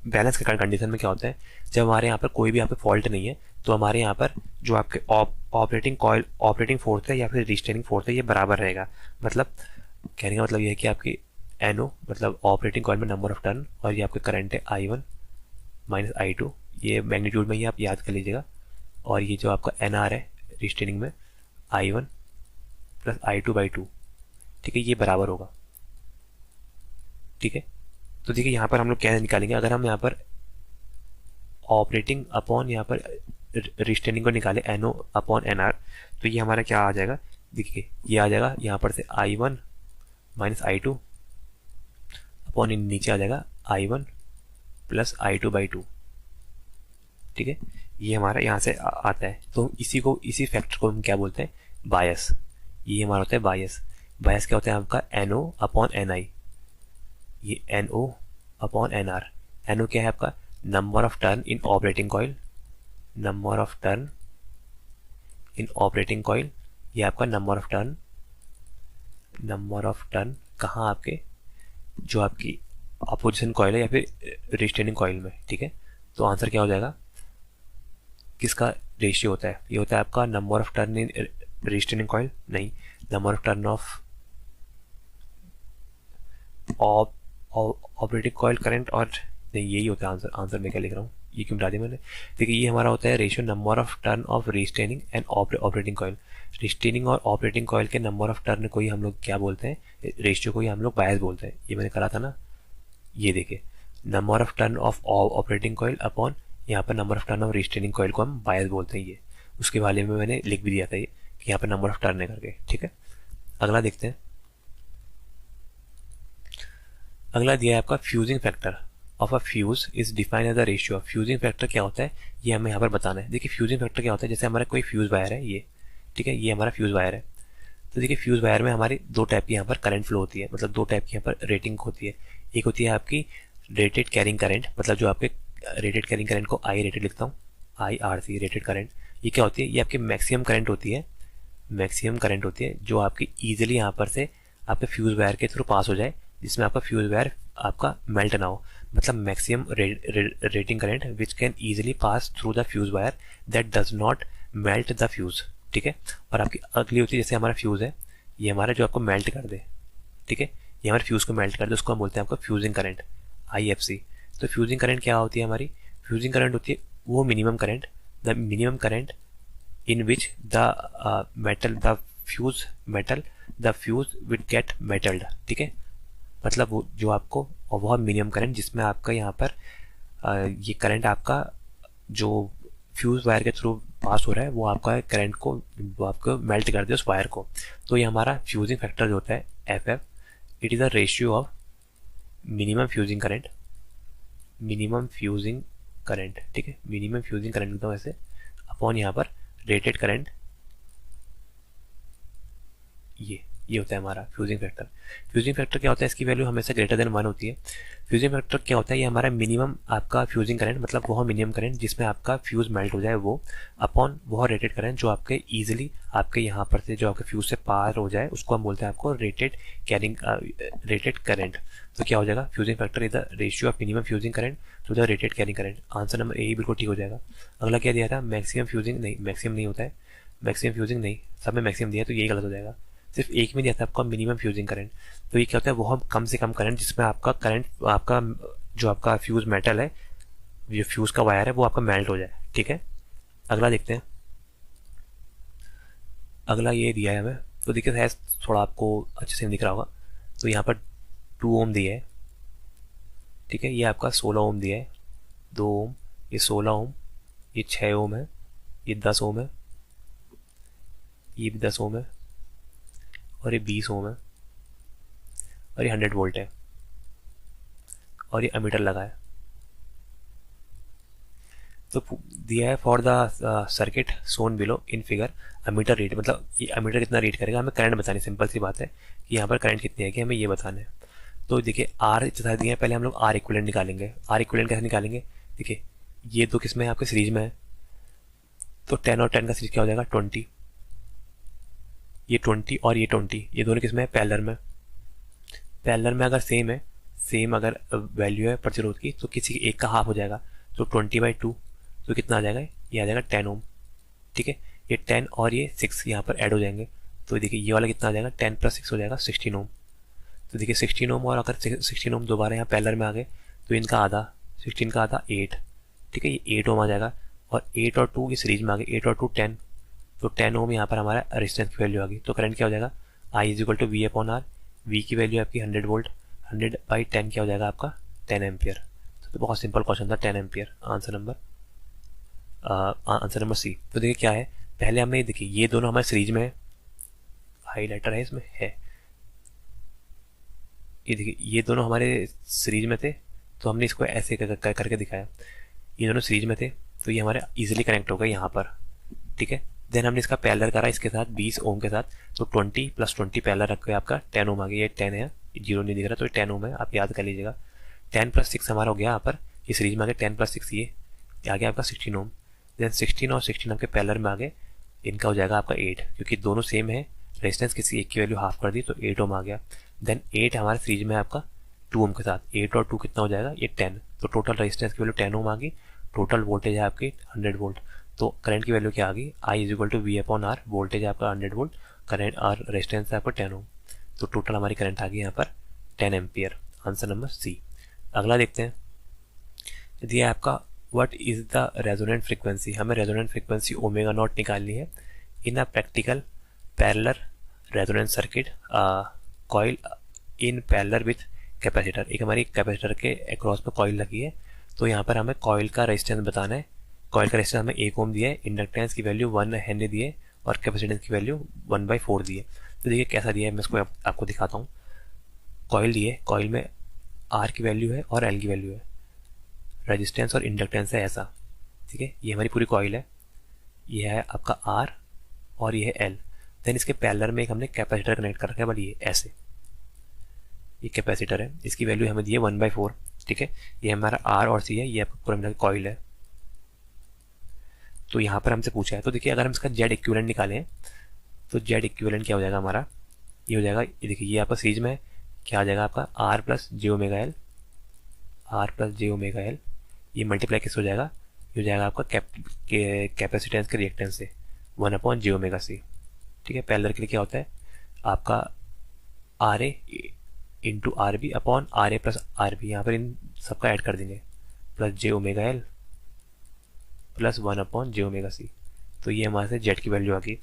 A: बैलेंस के कंडीशन में क्या होता है, जब हमारे यहाँ पर कोई भी यहाँ पे फॉल्ट नहीं है तो हमारे यहाँ पर जो आपके ऑपरेटिंग कॉइल, ऑपरेटिंग फोर्स है या फिर रिस्ट्रेनिंग फोर्स है, ये बराबर रहेगा। मतलब कहने का मतलब ये है कि आपकी NO मतलब ऑपरेटिंग कॉइल में नंबर ऑफ टर्न, और ये आपके करंट है I1 माइनस I2, ये मैग्नीट्यूड में ही आप याद कर लीजिएगा। और ये जो आपका NR है रिस्ट्रेनिंग में, I1 प्लस I2/2। ठीक है, ये बराबर होगा। ठीक है, तो देखिए यहाँ पर हम लोग क्या निकालेंगे, अगर हम यहाँ पर ऑपरेटिंग अपॉन यहाँ पर रिस्ट्रेनिंग को निकाले NO अपॉन NR, तो ये हमारा क्या आ जाएगा, देखिए ये आ जाएगा यहाँ पर से I1 माइनस I2 अपॉन नीचे आ जाएगा I1 प्लस I2/2। ठीक है, ये हमारा यहाँ से आता है। तो इसी फैक्टर को हम क्या बोलते हैं, बायस। ये हमारा होता है बायस। बायस क्या होता है आपका, NO अपॉन NI, ये NO अपॉन NR। NO क्या है आपका, number of turn in operating coil, number of turn in operating coil, ये आपका number of turn, number of turn कहाँ, आपके जो आपकी अपोजिशन कॉइल है या फिर रिस्ट्रेनिंग कॉइल में। ठीक है, तो आंसर क्या हो जाएगा, किसका रेशियो होता है, ये होता है आपका number of turn in restraining coil, नहीं, number of turn of operating coil current, और नहीं यही होता है आंसर। आंसर मैं क्या लिख रहा हूँ, ये क्यों बता दिया मैंने। देखिए ये हमारा होता है ratio number of turn of restraining and operating coil. Restraining और ऑपरेटिंग कॉइल के नंबर ऑफ टर्न को ही हम लोग क्या बोलते हैं, रेशियो को ही हम लोग बायस बोलते हैं। ये मैंने करा था ना, ये देखिए number of turn of operating coil upon यहाँ पर number of turn of restraining coil को हम बायस बोलते हैं। ये उसके बारे में मैंने लिख भी दिया था, ये कि यहाँ पर नंबर ऑफ टर्न है करके। ठीक है, अगला देखते हैं। अगला दिया है आपका fusing factor. Of a fuse is define as the ratio of fusing factor. क्या होता है ये हमें यहाँ पर बताना है। देखिए फ्यूजिंग फैक्टर क्या होता है, जैसे हमारा कोई फ्यूज वायर है ये, ठीक है, ये हमारा फ्यूज वायर है। तो देखिए फ्यूज वायर में हमारी दो टाइप की यहाँ पर करंट फ्लो होती है, मतलब दो टाइप की यहाँ पर रेटिंग होती है। एक होती है आपकी रेटेड कैरिंग करंट, मतलब जो आपके रेटेड कैरिंग करंट को आई रेटेड लिखता हूँ, IRC रेटेड करंट। ये क्या होती है, ये आपकी मैक्सिमम करंट होती है, मैक्सिमम करंट होती है जो आपकी ईजिली यहाँ पर से आपके फ्यूज वायर के थ्रू पास हो जाए, जिसमें आपका फ्यूज वायर आपका मेल्ट ना हो, मतलब maximum rating current which can easily pass through the fuse wire that does not melt the fuse, ठीक है। और आपकी अगली होती है, जैसे हमारा फ्यूज है, ये हमारा जो आपको मेल्ट कर दे, ठीक है, ये हमारे फ्यूज को मेल्ट कर दे, उसको हम बोलते हैं आपका फ्यूजिंग करंट, IFC। तो फ्यूजिंग करंट क्या होती है हमारी, फ्यूजिंग करंट होती है वो minimum current, the minimum current in which the fuse will get metalled, ठीक है, मतलब वो जो आपको, और बहुत मिनिमम करंट जिसमें आपका यहाँ पर ये करंट आपका जो फ्यूज वायर के थ्रू पास हो रहा है वो आपका करंट को, वो आपको मेल्ट कर दे उस वायर को। तो ये हमारा फ्यूजिंग फैक्टर जो होता है FF, it is a ratio of minimum fusing current, ठीक है, मिनिमम फ्यूजिंग करंट एकदम ऐसे अपॉन यहाँ पर रेटेड करंट, ये होता है हमारा फ्यूजिंग फैक्टर। फ्यूजिंग फैक्टर क्या होता है, इसकी वैल्यू हमेशा ग्रेटर देन 1 होती है। फ्यूजिंग फैक्टर क्या होता है, ये हमारा मिनिमम आपका फ्यूजिंग करंट, मतलब वो मिनिमम करंट जिसमें आपका फ्यूज मेल्ट हो जाए वो, अपॉन वो रेटेड करंट जो आपके ईजिली आपके यहाँ पर से जो आपके फ्यूज से पार हो जाए, उसको हम बोलते हैं आपको रेटेड करंट। तो क्या हो जाएगा, fusing factor is the ratio of minimum fusing current to the rated carrying current. Answer number A ही बिल्कुल ठीक हो जाएगा। अगला क्या दिया था, मैक्सिमम फ्यूजिंग, नहीं मैक्सिमम नहीं होता है, मैक्सिमम फ्यूजिंग नहीं, सब में मैक्सिमम दिया तो यही गलत हो जाएगा। सिर्फ एक में दिया था आपका मिनिमम फ्यूजिंग करंट। तो ये क्या होता है, वो हम कम से कम करंट जिसमें आपका करंट, आपका जो आपका फ्यूज मेटल है, जो फ्यूज का वायर है वो आपका मेल्ट हो जाए, ठीक है। अगला देखते हैं, अगला ये दिया है हमें, तो देखिए है थोड़ा आपको अच्छे से दिख रहा होगा। तो यहाँ पर 2 ओम दिया है, ठीक है, ये आपका 16 ओम दिया है, 2 ओम, ये 16 ओम, ये 6 ओम है, ये 10 ओम है, ये भी 10 ओम है, और ये 20 ओम है, और ये 100 वोल्ट है, और ये अमीटर लगा है। तो दिया है for the circuit Son below in figure ammeter read, मतलब ये अमीटर कितना रीड करेगा, हमें करंट बतानी, सिंपल सी बात है कि यहाँ पर करंट कितनी है कि हमें ये बताना है। तो देखिए आर इतना दिया है, पहले हम लोग आर इक्विवेलेंट निकालेंगे। आर इक्विवेलेंट कैसे निकालेंगे, देखिए ये दो किस में है, आपके सीरीज में है, तो 10 और 10 का सीरीज क्या हो जाएगा 20, ये 20 और ये 20, ये दोनों किस में है, पैरेलल में। पैरेलल में अगर सेम है, सेम अगर वैल्यू है प्रतिरोध की, तो किसी एक का हाफ हो जाएगा, तो 20/2, तो कितना आ जाएगा, ये आ जाएगा 10 ओम, ठीक है। ये 10 और ये 6 यहाँ पर ऐड हो जाएंगे, तो देखिए ये वाला कितना आ जाएगा, 10 + 6 हो जाएगा 16 ओम। तो देखिए 16 ओम, और अगर 16 ओम दोबारा यहाँ पैरेलल में आ गए तो इनका आधा, 16 का आधा 8, ठीक है, ये 8 ओम आ जाएगा, और 8 और 2 इस सीरीज में आ गए, 8 और 2 10, तो 10 ओम यहाँ पर हमारा रेजिस्टेंस की वैल्यू आ गई। तो करंट क्या हो जाएगा, I = V/R, V की वैल्यू आपकी 100 वोल्ट, 100/10 क्या हो जाएगा आपका 10 एम्पियर। तो बहुत सिंपल क्वेश्चन था, 10 एम्पियर। आंसर नंबर सी। तो देखिए क्या है, पहले हमने देखिए ये दोनों हमारे सीरीज में है, हाईलाइटर है इसमें है, ये देखिए ये दोनों हमारे सीरीज में थे, तो हमने इसको ऐसे करके दिखाया, ये दोनों सीरीज में थे, तो ये हमारे इजीली कनेक्ट हो गए यहाँ पर, ठीक है। देन हमने इसका पैरेलल करा इसके साथ 20 ओम के साथ, तो 20 + 20 पैरेलल रख के आपका 10 ओम आ गया। ये 10 है, जीरो नहीं दिख रहा, तो ये 10 ओम है, आप याद कर लीजिएगा। 10 + 6 हमारा हो गया यहाँ पर, ये सीरीज में आ गया 10 + 6, ये आ गया आपका 16 ओम। देन 16 और 16 आपके पैरेलल में आ गए, इनका हो जाएगा आपका 8, क्योंकि दोनों सेम है, रेजिस्टेंस किसी एक की वैल्यू हाफ कर दी, तो 8 ओम आ गया। देन 8 हमारे सीरीज में आपका 2 ओम के साथ, 8 और 2 कितना हो जाएगा, ये 10, तो टोटल रेजिस्टेंस की वैल्यू 10 ओम आ गई, टोटल वोल्टेज है आपकी 100 वोल्ट। तो करंट की वैल्यू क्या आ गई, I = V/R, वोल्टेज आपका 100 वोल्ट, करंट और रेजिस्टेंस है आपका 10 ओम, तो टोटल हमारी करंट आ गई यहाँ पर 10 एम्पियर। आंसर नंबर सी। अगला देखते हैं, यदि आपका what is the resonant frequency, हमें रेजोनेंट फ्रीक्वेंसी ω0 निकालनी है in a practical parallel resonance circuit coil in parallel with capacitor. एक हमारी कैपेसिटर के अक्रॉस में कॉइल लगी है, तो यहाँ पर हमें कॉइल का रेजिस्टेंस बताना है। कॉइल का रेजिस्टेंस हमें 1 ओम दिया है, इंडक्टेंस की वैल्यू 1 हेनरी दिए, और कैपेसिटेंस की वैल्यू 1/4 दिए। तो देखिए कैसा दिया है, मैं इसको आपको दिखाता हूँ। कॉइल दिए, कॉइल में R की वैल्यू है और L की वैल्यू है, रेजिस्टेंस और इंडक्टेंस है ऐसा, ठीक है। ये हमारी पूरी कॉइल है, ये है आपका आर और ये है एल। देन इसके पैरेलल में एक हमने कैपेसिटर कनेक्ट कर रखा है, बट ये ऐसे, ये कैपेसिटर है, इसकी वैल्यू हमें दी है 1/4, ठीक है। ये हमारा आर और सी है, ये आपका पूरा मिला कॉइल है। तो यहाँ पर हमसे पूछा है, तो देखिए अगर हम इसका जेड इक्विवेलेंट निकालें तो जेड इक्विवेलेंट क्या हो जाएगा हमारा, ये हो जाएगा, ये देखिए ये आपका सीरीज में क्या आ जाएगा आपका R plus J omega L, R plus J omega L, ये मल्टीप्लाई किस हो जाएगा, ये हो जाएगा आपका कैपेसिटेंस के रिएक्टेंस से 1/जे ओमेगा सी, ठीक है। पैरेलल के लिए क्या होता है आपका R A into R B upon R A plus R B, यहाँ पर इन सबका ऐड कर देंगे, plus J omega L plus 1/जे ओमेगा सी। तो ये हमारे से जेड की वैल्यू आ गई।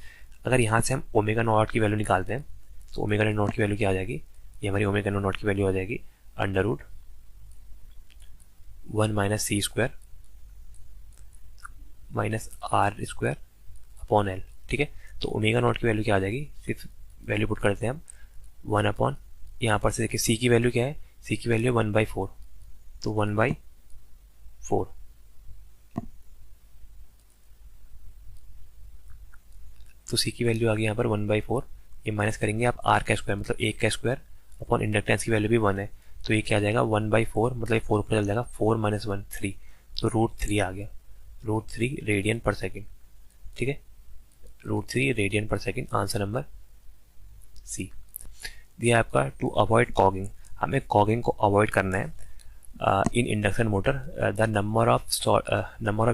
A: अगर यहाँ से हम ओमेगा नॉट की वैल्यू निकालते हैं तो ओमेगा नॉट की वैल्यू क्या आ जाएगी, ये हमारी ओमेगा नॉट की वैल्यू आ जाएगी √1 minus C square minus R square upon L, ठीक है। तो ओमेगा नॉट की वैल्यू क्या आ जाएगी, सिर्फ वैल्यू पुट करते हैं हम 1/, यहाँ पर से देखिए सी की वैल्यू क्या है, सी की वैल्यू 1/4, तो 1/4, तो सी की वैल्यू आ गई यहाँ पर 1/4। ये माइनस करेंगे आप आर का स्क्वायर मतलब 1 का स्क्वायर अपॉन इंडक्टेंस की वैल्यू भी 1 है, तो ये क्या आ जाएगा 1/4, मतलब 4 ऊपर चल जाएगा, 4 - 1 3, तो √3 आ गया, √3 रेडियन पर सेकेंड, ठीक है। √3 रेडियन पर सेकेंड, आंसर नंबर सी दिया आपका। टू अवॉइड कॉगिंग, हमें कॉगिंग को अवॉइड करना है in induction motor, the number of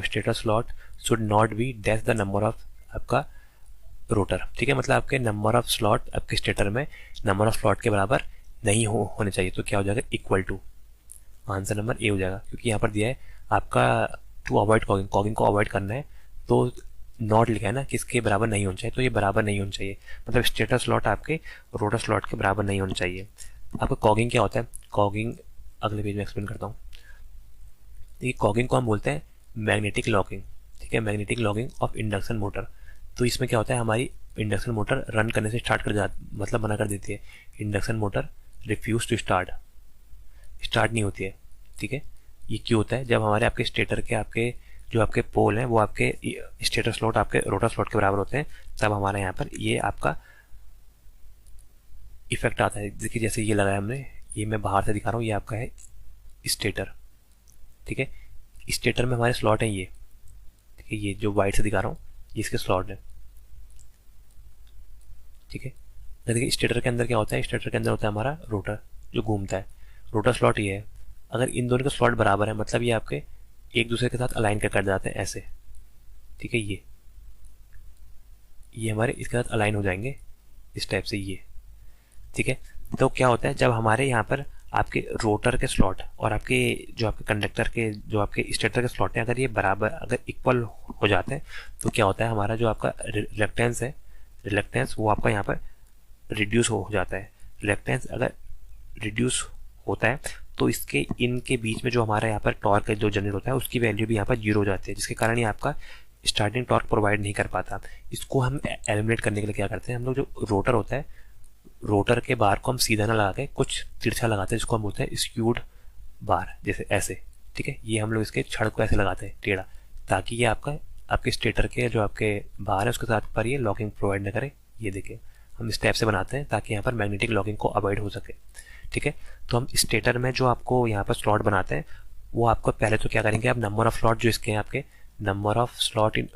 A: stator slot should not be dash the number of आपका रोटर, ठीक है। मतलब आपके नंबर ऑफ स्लॉट आपके स्टेटर में नंबर ऑफ स्लॉट के बराबर नहीं होने चाहिए, तो क्या हो जाएगा equal to, answer number A हो जाएगा, क्योंकि यहाँ पर दिया है आपका टू अवॉइड कॉगिंग, कॉगिंग को अवॉइड करना है, तो नॉट लिखा है ना किसके बराबर नहीं होना चाहिए, तो ये बराबर नहीं होना चाहिए, मतलब स्टेटर स्लॉट आपके रोटर स्लॉट के बराबर नहीं होना चाहिए। आपका कॉगिंग क्या होता है, कॉगिंग अगले पेज में एक्सप्लेन करता हूँ। ये कॉगिंग को हम बोलते हैं मैग्नेटिक लॉकिंग, ठीक है, magnetic locking of induction motor. तो इसमें क्या होता है, हमारी इंडक्शन मोटर रन करने से स्टार्ट कर जाती, मतलब मना कर देती है, induction motor refuse to start नहीं होती है, ठीक है। ये क्यों होता है, जब हमारे आपके स्टेटर के आपके जो आपके पोल हैं वो आपके स्टेटर स्लॉट आपके रोटर स्लॉट के बराबर होते हैं, तब हमारे यहाँ पर ये आपका इफेक्ट आता है। देखिए जैसे ये लगाया हमने, ये मैं बाहर से दिखा रहा हूँ, ये आपका है स्टेटर, ठीक है। स्टेटर में हमारे स्लॉट हैं ये, ठीक है, ये जो वाइट से दिखा रहा हूँ ये इसके स्लॉट है, ठीक है। देखिए स्टेटर के अंदर क्या होता है, स्टेटर के अंदर होता है हमारा रोटर जो घूमता है, रोटर स्लॉट ये है। अगर इन दोनों के स्लॉट बराबर है मतलब ये आपके एक दूसरे के साथ अलाइन कर जाते हैं ऐसे, ठीक है। ये हमारे इसके साथ अलाइन हो जाएंगे इस टाइप से, ये ठीक है। तो क्या होता है, जब हमारे यहाँ पर आपके रोटर के स्लॉट और आपके जो आपके कंडक्टर के जो आपके स्टेटर के स्लॉट हैं, अगर ये बराबर अगर इक्वल हो जाते हैं तो क्या होता है, हमारा जो आपका रिलक्टेंस है, रिलक्टेंस वो आपका यहाँ पर रिड्यूस हो जाता है। रिलक्टेंस अगर रिड्यूस होता है तो इसके इनके बीच में जो हमारा यहाँ पर टॉर्क जो जनरेट होता है उसकी वैल्यू भी यहाँ पर 0 हो जाती है, जिसके कारण ये आपका स्टार्टिंग टॉर्क प्रोवाइड नहीं कर पाता। इसको हम एलिमिनेट करने के लिए क्या करते हैं, हम लोग जो रोटर होता है, रोटर के बार को हम सीधा ना लगा के कुछ तिरछा लगाते हैं, जिसको हम बोलते हैं स्क्यूड बार, जैसे ऐसे, ठीक है। ये हम लोग इसके छड़ को ऐसे लगाते हैं टेढ़ा, ताकि ये आपका आपके स्टेटर के जो आपके बार है उसके साथ पर ये लॉकिंग प्रोवाइड न करे। ये देखिए हम इस टाइप से बनाते हैं ताकि यहाँ पर मैग्नेटिक लॉकिंग को अवॉइड हो सके, ठीक है। तो हम स्टेटर में जो आपको यहाँ पर स्लॉट बनाते हैं वो आपको पहले तो क्या करेंगे, आप नंबर ऑफ स्लॉट जो इसके हैं आपके, number of slot in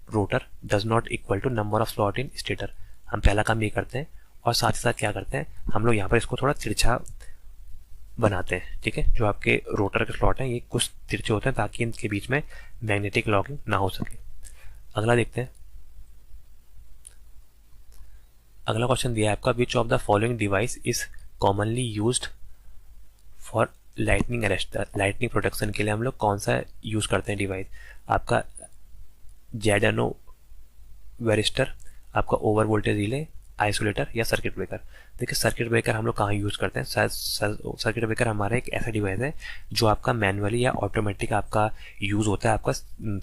A: rotor does not equal to number of slot in stator, हम पहला काम ये करते हैं। और साथ ही साथ क्या करते हैं, हम लोग यहाँ पर इसको थोड़ा तिरछा बनाते हैं, ठीक है। जो आपके रोटर के स्लॉट हैं ये कुछ तिरछे होते हैं ताकि इनके बीच में मैग्नेटिक लॉकिंग ना हो सके। अगला देखते हैं, अगला क्वेश्चन दिया है आपका, which of the following device is commonly used for lightning arrest, lightning protection के लिए हम लोग कौन सा यूज करते हैं डिवाइस, आपका जेडनो वेरिस्टर, आपका ओवर वोल्टेज रिले, आइसोलेटर या सर्किट ब्रेकर। देखिए सर्किट ब्रेकर हम लोग कहाँ यूज़ करते हैं, सर्किट ब्रेकर हमारा एक ऐसा डिवाइस है जो आपका मैनुअली या ऑटोमेटिक आपका यूज़ होता है आपका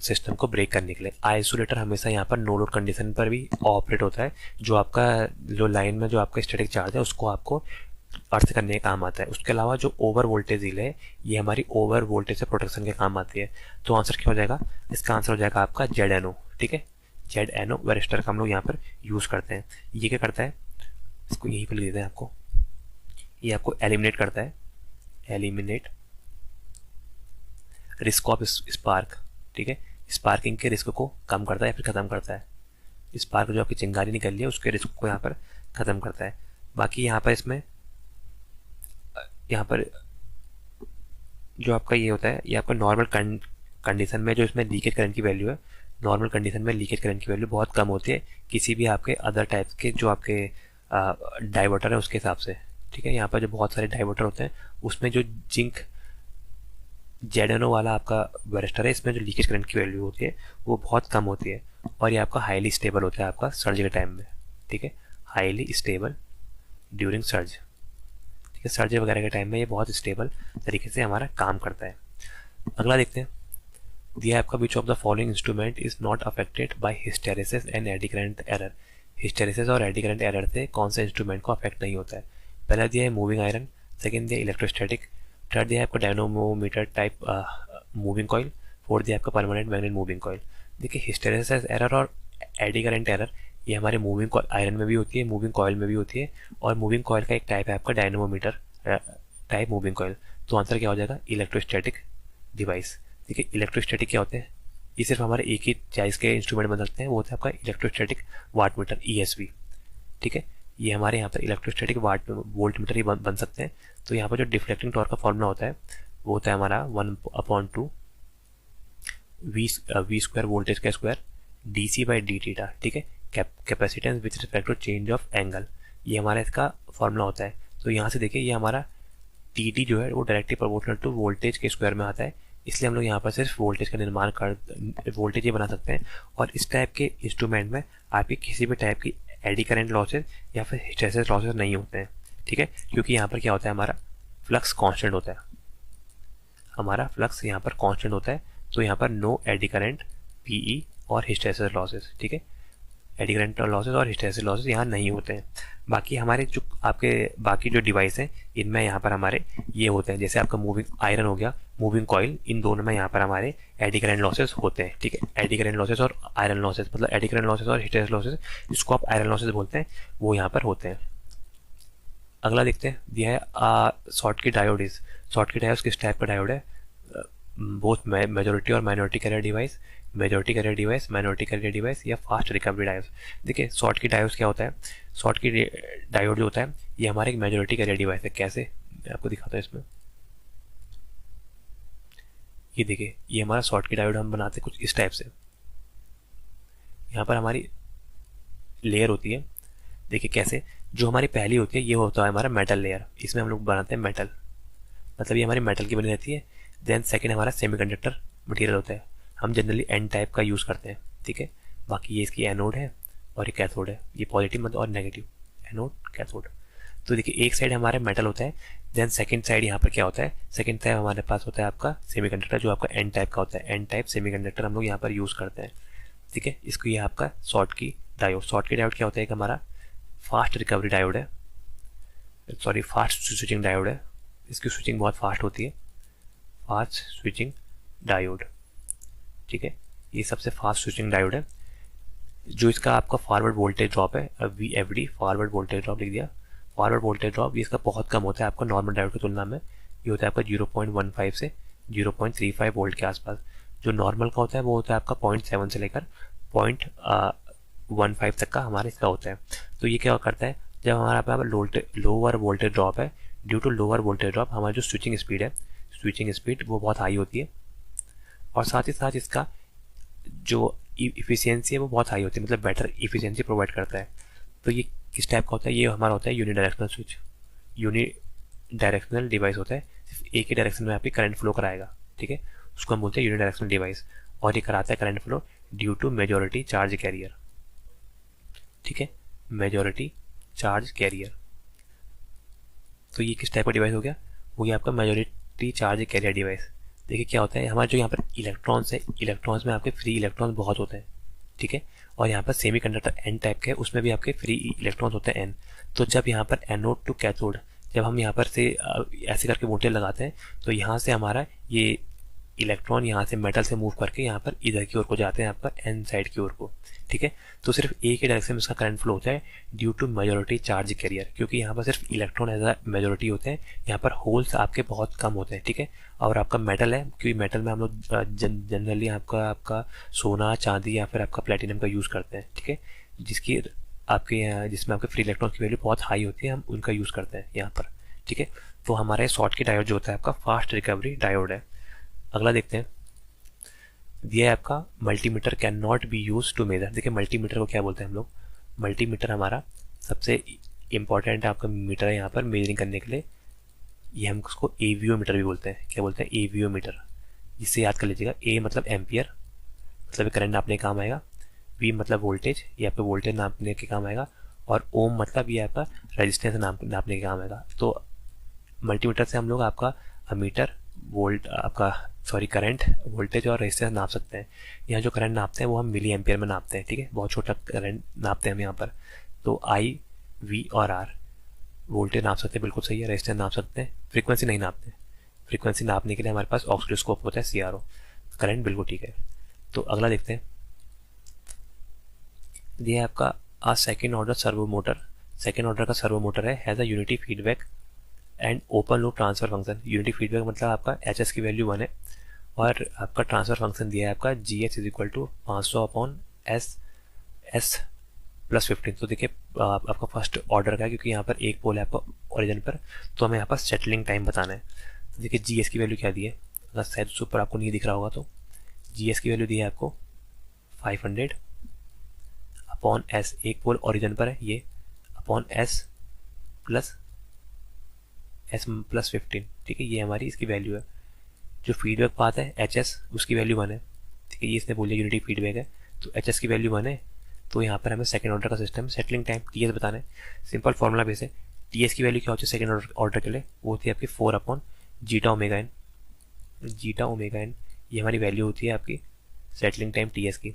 A: सिस्टम को ब्रेक करने के लिए। आइसोलेटर हमेशा यहाँ पर नो लोड कंडीशन पर भी ऑपरेट होता है, जो आपका जो लाइन में जो आपका स्टैटिक चार्ज है उसको आपको अर्थ करने के काम आता है। उसके अलावा जो ओवर वोल्टेज रिले है ये हमारी ओवर वोल्टेज से प्रोटेक्शन के काम आती है। तो आंसर क्या हो जाएगा, इसका आंसर हो जाएगा आपका ZNO। ठीक है, ZNO वेरिस्टर का हम लोग यहाँ पर यूज़ करते हैं। ये क्या करता है, इसको यहीं पर लिख देते हैं आपको, ये आपको एलिमिनेट करता है, एलिमिनेट रिस्क ऑफ स्पार्क। ठीक है, स्पार्किंग के रिस्क को कम करता है या फिर ख़त्म करता है। स्पार्क जो आपकी चिंगारी निकल रही है उसके रिस्क को यहाँ पर ख़त्म करता है। बाकी यहाँ पर इसमें यहाँ पर जो आपका ये होता है, ये आपका नॉर्मल कंडीशन में जो इसमें लीकेज करंट की वैल्यू है, नॉर्मल कंडीशन में लीकेज करंट की वैल्यू बहुत कम होती है किसी भी आपके अदर टाइप के जो आपके डाइवर्टर है उसके हिसाब से। ठीक है, यहाँ पर जो बहुत सारे डाइवर्टर होते हैं उसमें जो जिंक ZNO वाला आपका वेरिस्टर है, इसमें जो लीकेज करंट की वैल्यू होती है वो बहुत कम होती है और ये आपका हाईली स्टेबल होता है आपका सर्ज के टाइम में। ठीक है, हाईली स्टेबल ड्यूरिंग सर्ज। ठीक है, सर्ज वगैरह के टाइम में ये बहुत स्टेबल तरीके से हमारा काम करता है। अगला देखते हैं, दिया आपका which of the following instrument is not affected by hysteresis and eddy current error. Hysteresis और एडी करंट एरर से कौन सा इंस्ट्रूमेंट को अफेक्ट नहीं होता है। पहला दिया है मूविंग आयरन, सेकेंड दिया इलेक्ट्रोस्टैटिक, थर्ड दिया है आपका डायनोमोमीटर टाइप मूविंग कॉइल, फोर्थ दिया आपका परमानेंट मैग्नेट मूविंग कॉइल। देखिए हिस्टेरेसिस एरर और एडी करंट एरर ये हमारे मूविंग आयरन में भी होती है, मूविंग कॉइल में भी होती है, और मूविंग कॉइल का एक टाइप है आपका डायनोमोमीटर टाइप मूविंग कॉइल। तो आंसर क्या हो जाएगा, इलेक्ट्रोस्टैटिक डिवाइस। देखिए इलेक्ट्रोस्टैटिक क्या होते हैं, ये सिर्फ हमारे एक ही साइज के इंस्ट्रूमेंट बन सकते हैं, वो होता है आपका इलेक्ट्रोस्टैटिक वाट मीटर ESV। ठीक है, ये हमारे यहाँ पर इलेक्ट्रोस्टैटिक वोल्ट मीटर ही बन सकते हैं। तो यहाँ पर जो डिफ्लेक्टिंग टॉर्क का फॉर्मूला होता है वो होता है हमारा 1/2 V स्क्वायर वोल्टेज का स्क्वायर DC/dt। ठीक है, capacitance with respect to change of angle, ये हमारा इसका फॉर्मूला होता है। तो यहाँ से देखिए ये हमारा TT जो है वो डायरेक्टली प्रोपोर्शनल टू वोल्टेज के स्क्वायर में आता है, इसलिए हम लोग यहाँ पर सिर्फ वोल्टेज का निर्माण कर वोल्टेज ही बना सकते हैं। और इस टाइप के इंस्ट्रूमेंट में आपकी किसी भी टाइप की एडी करंट लॉसेज या फिर हिस्टेरेसिस लॉसेज नहीं होते हैं। ठीक है, क्योंकि यहाँ पर क्या होता है, हमारा फ्लक्स कांस्टेंट होता है, हमारा फ्लक्स यहाँ पर कांस्टेंट होता है। तो यहाँ पर नो एडी करंट PE और हिस्टेरेसिस लॉसेज। ठीक है, एडी करंट लॉसेज और हिस्टेरेसिस लॉसेज यहाँ नहीं होते हैं। बाकी हमारे जो आपके बाकी जो डिवाइस हैं इनमें यहाँ पर हमारे ये होते हैं, जैसे आपका मूविंग आयरन हो गया, मूविंग कॉइल, इन दोनों में यहाँ पर हमारे एडी करंट लॉसेज होते हैं। ठीक है, एडी करंट लॉसेज और आयरन लॉसेज, मतलब एडी करंट लॉसेज और हिस्टेरेसिस लॉसेज, जिसको आप आयरन लॉसेज बोलते हैं, वो यहाँ पर होते हैं। अगला देखते हैं, दिया है Schottky diode is. Schottky diode किस टाइप का डायोड है, बोथ मेजॉरिटी और minority carrier device, majority carrier device, minority carrier device या फास्ट रिकवरी डायोड। देखिए शॉर्टकी डायोड क्या होता है, शॉर्टकी डायोड जो होता है ये हमारे एक मेजॉरिटी कैरियर डिवाइस है। कैसे, मैं आपको दिखाता हूँ इसमें। ये देखिए ये हमारा शॉर्टकी डायोड हम बनाते हैं कुछ इस टाइप से। यहाँ पर हमारी लेयर होती है, देखिए कैसे, जो हमारी पहली होती है ये होता है हमारा मेटल लेयर, इसमें हम लोग बनाते हैं मेटल, मतलब ये हमारी मेटल की बनी रहती है। देन सेकंड हमारा सेमीकंडक्टर मटेरियल होता है, हम जनरली N टाइप का यूज़ करते हैं। ठीक है, बाकी ये इसकी एनोड है और ये कैथोड है, ये पॉजिटिव मतलब और नेगेटिव, एनोड कैथोड। तो देखिए एक साइड हमारा मेटल होता है, देन सेकंड साइड यहाँ पर क्या होता है, सेकंड साइड हमारे पास होता है आपका सेमीकंडक्टर जो आपका N टाइप का होता है। N टाइप सेमीकंडक्टर हम लोग यहाँ पर यूज़ करते हैं। ठीक है, इसको ये आपका शॉर्टकी डायोड। शॉर्टकी डायोड क्या होता है, कि हमारा फास्ट रिकवरी डायोड है, सॉरी फास्ट स्विचिंग डायोड है, इसकी स्विचिंग बहुत फास्ट होती है, फास्ट स्विचिंग डायोड। ठीक है, ये सबसे फास्ट स्विचिंग डायोड है। जो इसका आपका फॉरवर्ड वोल्टेज ड्रॉप है, VFD फॉरवर्ड वोल्टेज ड्रॉप लिख दिया, फॉरवर्ड वोल्टेज ड्रॉप ये इसका बहुत कम होता है आपका नॉर्मल डायोड की तुलना में। ये होता है आपका 0.15 से 0.35 वोल्ट के आसपास। जो नॉर्मल का होता है वो होता है आपका 0.7 से लेकर 0.15 तक का हमारा इसका होता है। तो ये क्या करता है, जब हमारा पे लोअर वोल्टेज ड्रॉप है, due to lower voltage drop हमारी जो स्विचिंग स्पीड है, स्विचिंग स्पीड वो बहुत हाई होती है, और साथ ही साथ इसका जो इफिशियंसी है वो बहुत हाई होती है, मतलब बेटर इफिशियंसी प्रोवाइड करता है। तो ये किस टाइप का होता है, ये हमारा होता है यूनिडायरेक्शनल स्विच, यूनिडायरेक्शनल डिवाइस होता है, सिर्फ एक ही डायरेक्शन में आपकी करंट फ्लो कराएगा। ठीक है, उसको हम बोलते हैं यूनिडायरेक्शनल डिवाइस, और ये कराता है current flow due to majority charge carrier. ठीक है, मेजॉरिटी चार्ज कैरियर। तो ये किस टाइप का डिवाइस हो गया, वो ये आपका मेजॉरिटी चार्ज कैरियर डिवाइस। देखिए क्या होता है, हमारे जो यहाँ पर इलेक्ट्रॉन्स है, इलेक्ट्रॉन्स में आपके फ्री इलेक्ट्रॉन्स बहुत होते हैं। ठीक है, और यहाँ पर सेमीकंडक्टर N टाइप के, उसमें भी आपके फ्री इलेक्ट्रॉन्स होते हैं N। तो जब यहाँ पर एनोड टू कैथोड, जब हम यहाँ पर से ऐसे करके वोल्टेज लगाते हैं तो यहाँ से हमारा ये इलेक्ट्रॉन यहाँ से मेटल से मूव करके यहाँ पर इधर की ओर को जाते हैं, यहाँ पर एन साइड की ओर को, ठीक है। तो सिर्फ एक ही डायरेक्शन में इसका करंट फ्लो होता है due to majority charge carrier, क्योंकि यहाँ पर सिर्फ इलेक्ट्रॉन एज अ मेजॉरिटी होते हैं, यहाँ पर होल्स आपके बहुत कम होते हैं, ठीक है। और आपका मेटल है, क्योंकि मेटल में हम लोग जनरली आपका सोना, चांदी या फिर आपका प्लेटिनम का यूज़ करते हैं, ठीक है, जिसकी आपके जिसमें आपके फ्री इलेक्ट्रॉन की वैल्यू बहुत हाई होती है, हम उनका यूज़ करते हैं यहाँ पर, ठीक है। तो हमारे शॉर्टकी डायोड जो होता है आपका फास्ट रिकवरी डायोड है। अगला देखते हैं, दिया है आपका multimeter can not be use to measure. देखिए मल्टीमीटर को क्या बोलते हैं हम लोग, मल्टीमीटर हमारा सबसे इंपॉर्टेंट आपका मीटर है यहाँ पर मेजरिंग करने के लिए, ये हम उसको एवीओ मीटर भी बोलते हैं। क्या बोलते हैं? एवीओ मीटर। जिससे याद कर लीजिएगा, ए मतलब एम्पियर, मतलब करंट नापने के काम आएगा, वी मतलब वोल्टेज, ये आपका वोल्टेज नापने के काम आएगा, और ओम मतलब ये आपका रेजिस्टेंस नापने के काम आएगा। तो मल्टीमीटर से हम लोग आपका अमीटर वोल्ट करंट, वोल्टेज और रेजिस्टेंस नाप सकते हैं। यहाँ जो करंट नापते हैं वो हम मिली एम्पियर में नापते हैं, ठीक है, बहुत छोटा करंट नापते हैं हम यहाँ पर। तो आई, वी और आर वोल्टेज नाप सकते हैं, बिल्कुल सही है। रेजिस्टेंस नाप सकते हैं, फ्रीक्वेंसी नहीं नापते। फ्रीक्वेंसी नापने के लिए हमारे पास ऑसिलोस्कोप होता है, CRO। करंट बिल्कुल ठीक है। तो अगला देखते हैं, ये है आपका second order servo motor. Second order का सर्वो मोटर है, has a unity feedback and open loop transfer function. Unity feedback मतलब आपका HS की वैल्यू 1 है, और आपका ट्रांसफर फंक्शन दिया है आपका GH is equal to 500/S+15। तो देखिए आपका फर्स्ट ऑर्डर का है, क्योंकि यहाँ पर एक पोल है आपका ओरिजिन पर, तो हमें यहाँ पर सेटलिंग टाइम बताना है। तो देखिए GS की वैल्यू क्या दी है, अगर शायद उस ऊपर आपको नहीं दिख रहा होगा, तो GS की वैल्यू दी है आपको 500/S, एक पोल ओरिजिन पर है ये, अपॉन S+15, ठीक है, ये हमारी इसकी वैल्यू है। जो फीडबैक पाथ है HS, उसकी वैल्यू 1 है, ठीक है, ये इसने बोलिए यूनिटी फीडबैक है, तो HS की वैल्यू 1 है। तो यहाँ पर हमें सेकंड ऑर्डर का सिस्टम सेटलिंग टाइम TS बताना है। सिंपल फॉर्मूला बेस है, TS की वैल्यू क्या होती है सेकंड ऑर्डर के लिए, वो होती है आपकी 4/ζ ओमेगा n। ये हमारी वैल्यू होती है आपकी सेटलिंग टाइम TS की,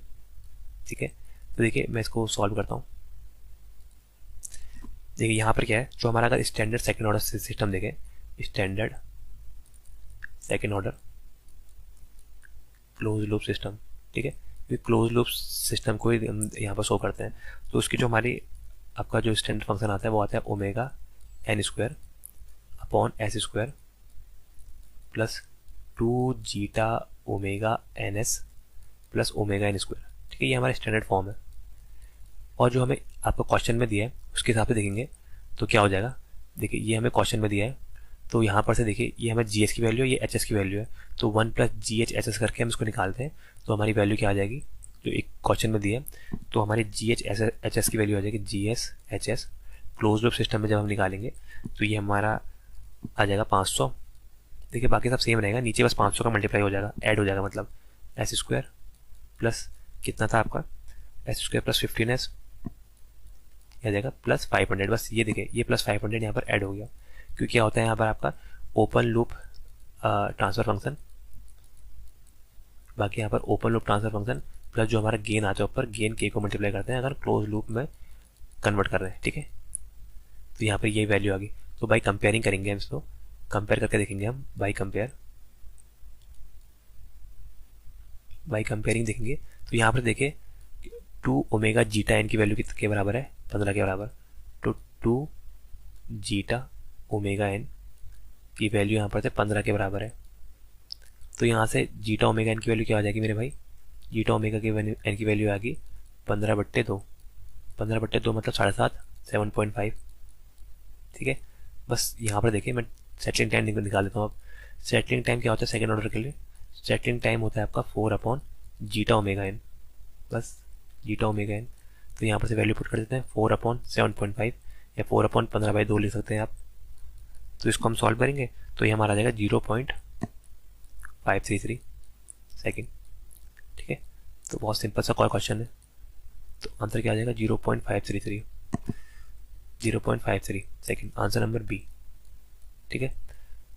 A: ठीक है। तो देखिए मैं इसको सॉल्व करता हूँ। देखिए यहाँ पर क्या है, जो हमारा अगर स्टैंडर्ड सेकंड ऑर्डर सिस्टम देखें, standard second order close loop system, ठीक है, क्लोज लूप सिस्टम को ही हम यहाँ पर शो करते हैं। तो उसकी जो हमारी आपका जो स्टैंडर्ड फंक्शन आता है वो आता है ω_n² upon S² plus 2ζωns plus ωn², ठीक है, ये हमारा स्टैंडर्ड फॉर्म है। और जो हमें आपको क्वेश्चन में दिया है उसके हिसाब से देखेंगे तो क्या हो जाएगा। देखिए ये हमें क्वेश्चन में दिया है, तो यहाँ पर से देखिए ये हमें GS की वैल्यू है, ये HS की वैल्यू है, तो 1+GH/HS करके हम इसको निकालते हैं, तो हमारी वैल्यू क्या आ जाएगी जो एक क्वेश्चन में दिया है। तो हमारी GH/HS की वैल्यू आ जाएगी GS/HS। क्लोज लूप सिस्टम में जब हम निकालेंगे तो ये हमारा आ जाएगा 500। देखिए बाकी सब सेम रहेगा, नीचे बस 500 का मल्टीप्लाई हो जाएगा, ऐड हो जाएगा, मतलब S² प्लस कितना था आपका S² प्लस 15S आ जाएगा प्लस 500। बस ये देखिए ये प्लस 500 यहाँ पर ऐड हो गया, क्योंकि क्या होता है यहाँ पर आपका ओपन लूप ट्रांसफर फंक्शन, बाकी यहाँ पर open loop transfer function plus जो हमारा गेन आता है ऊपर, गेन K को मल्टीप्लाई करते हैं अगर क्लोज लूप में कन्वर्ट कर रहे हैं, ठीक है। तो यहाँ पर ये वैल्यू आ गई। तो बाई कंपेयरिंग करेंगे हम इसको, कंपेयर करके देखेंगे हम, बाई कंपेयरिंग देखेंगे। तो यहाँ पर देखिए 2ωζn की वैल्यू कितने के बराबर है, 15 के बराबर। तो 2ζωn की वैल्यू यहाँ पर से 15 के बराबर है। तो यहाँ से ζωn की वैल्यू क्या आ जाएगी मेरे भाई, ζω की वैल्यू आ गई 15/2। 15/2 मतलब 7.5, 7.5, ठीक है। बस यहाँ पर देखिए मैं सेटलिंग टाइम निकाल देता हूँ। अब सेटलिंग टाइम क्या होता है सेकेंड ऑर्डर के लिए, सेटलिंग टाइम होता है आपका 4/ζωn, बस ζωn। तो यहाँ पर से वैल्यू पुट कर देते हैं 4/7.5 या 4/15/2 लिख सकते हैं आप। तो इसको हम सॉल्व करेंगे तो ये हमारा आ जाएगा 0.533 सेकेंड, ठीक है। तो बहुत सिंपल सा क्वेश्चन है, तो आंसर क्या आ जाएगा 0.533 सेकेंड, आंसर नंबर बी, ठीक है।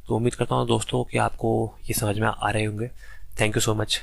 A: तो उम्मीद करता हूँ दोस्तों कि आपको ये समझ में आ रहे होंगे। Thank you so much.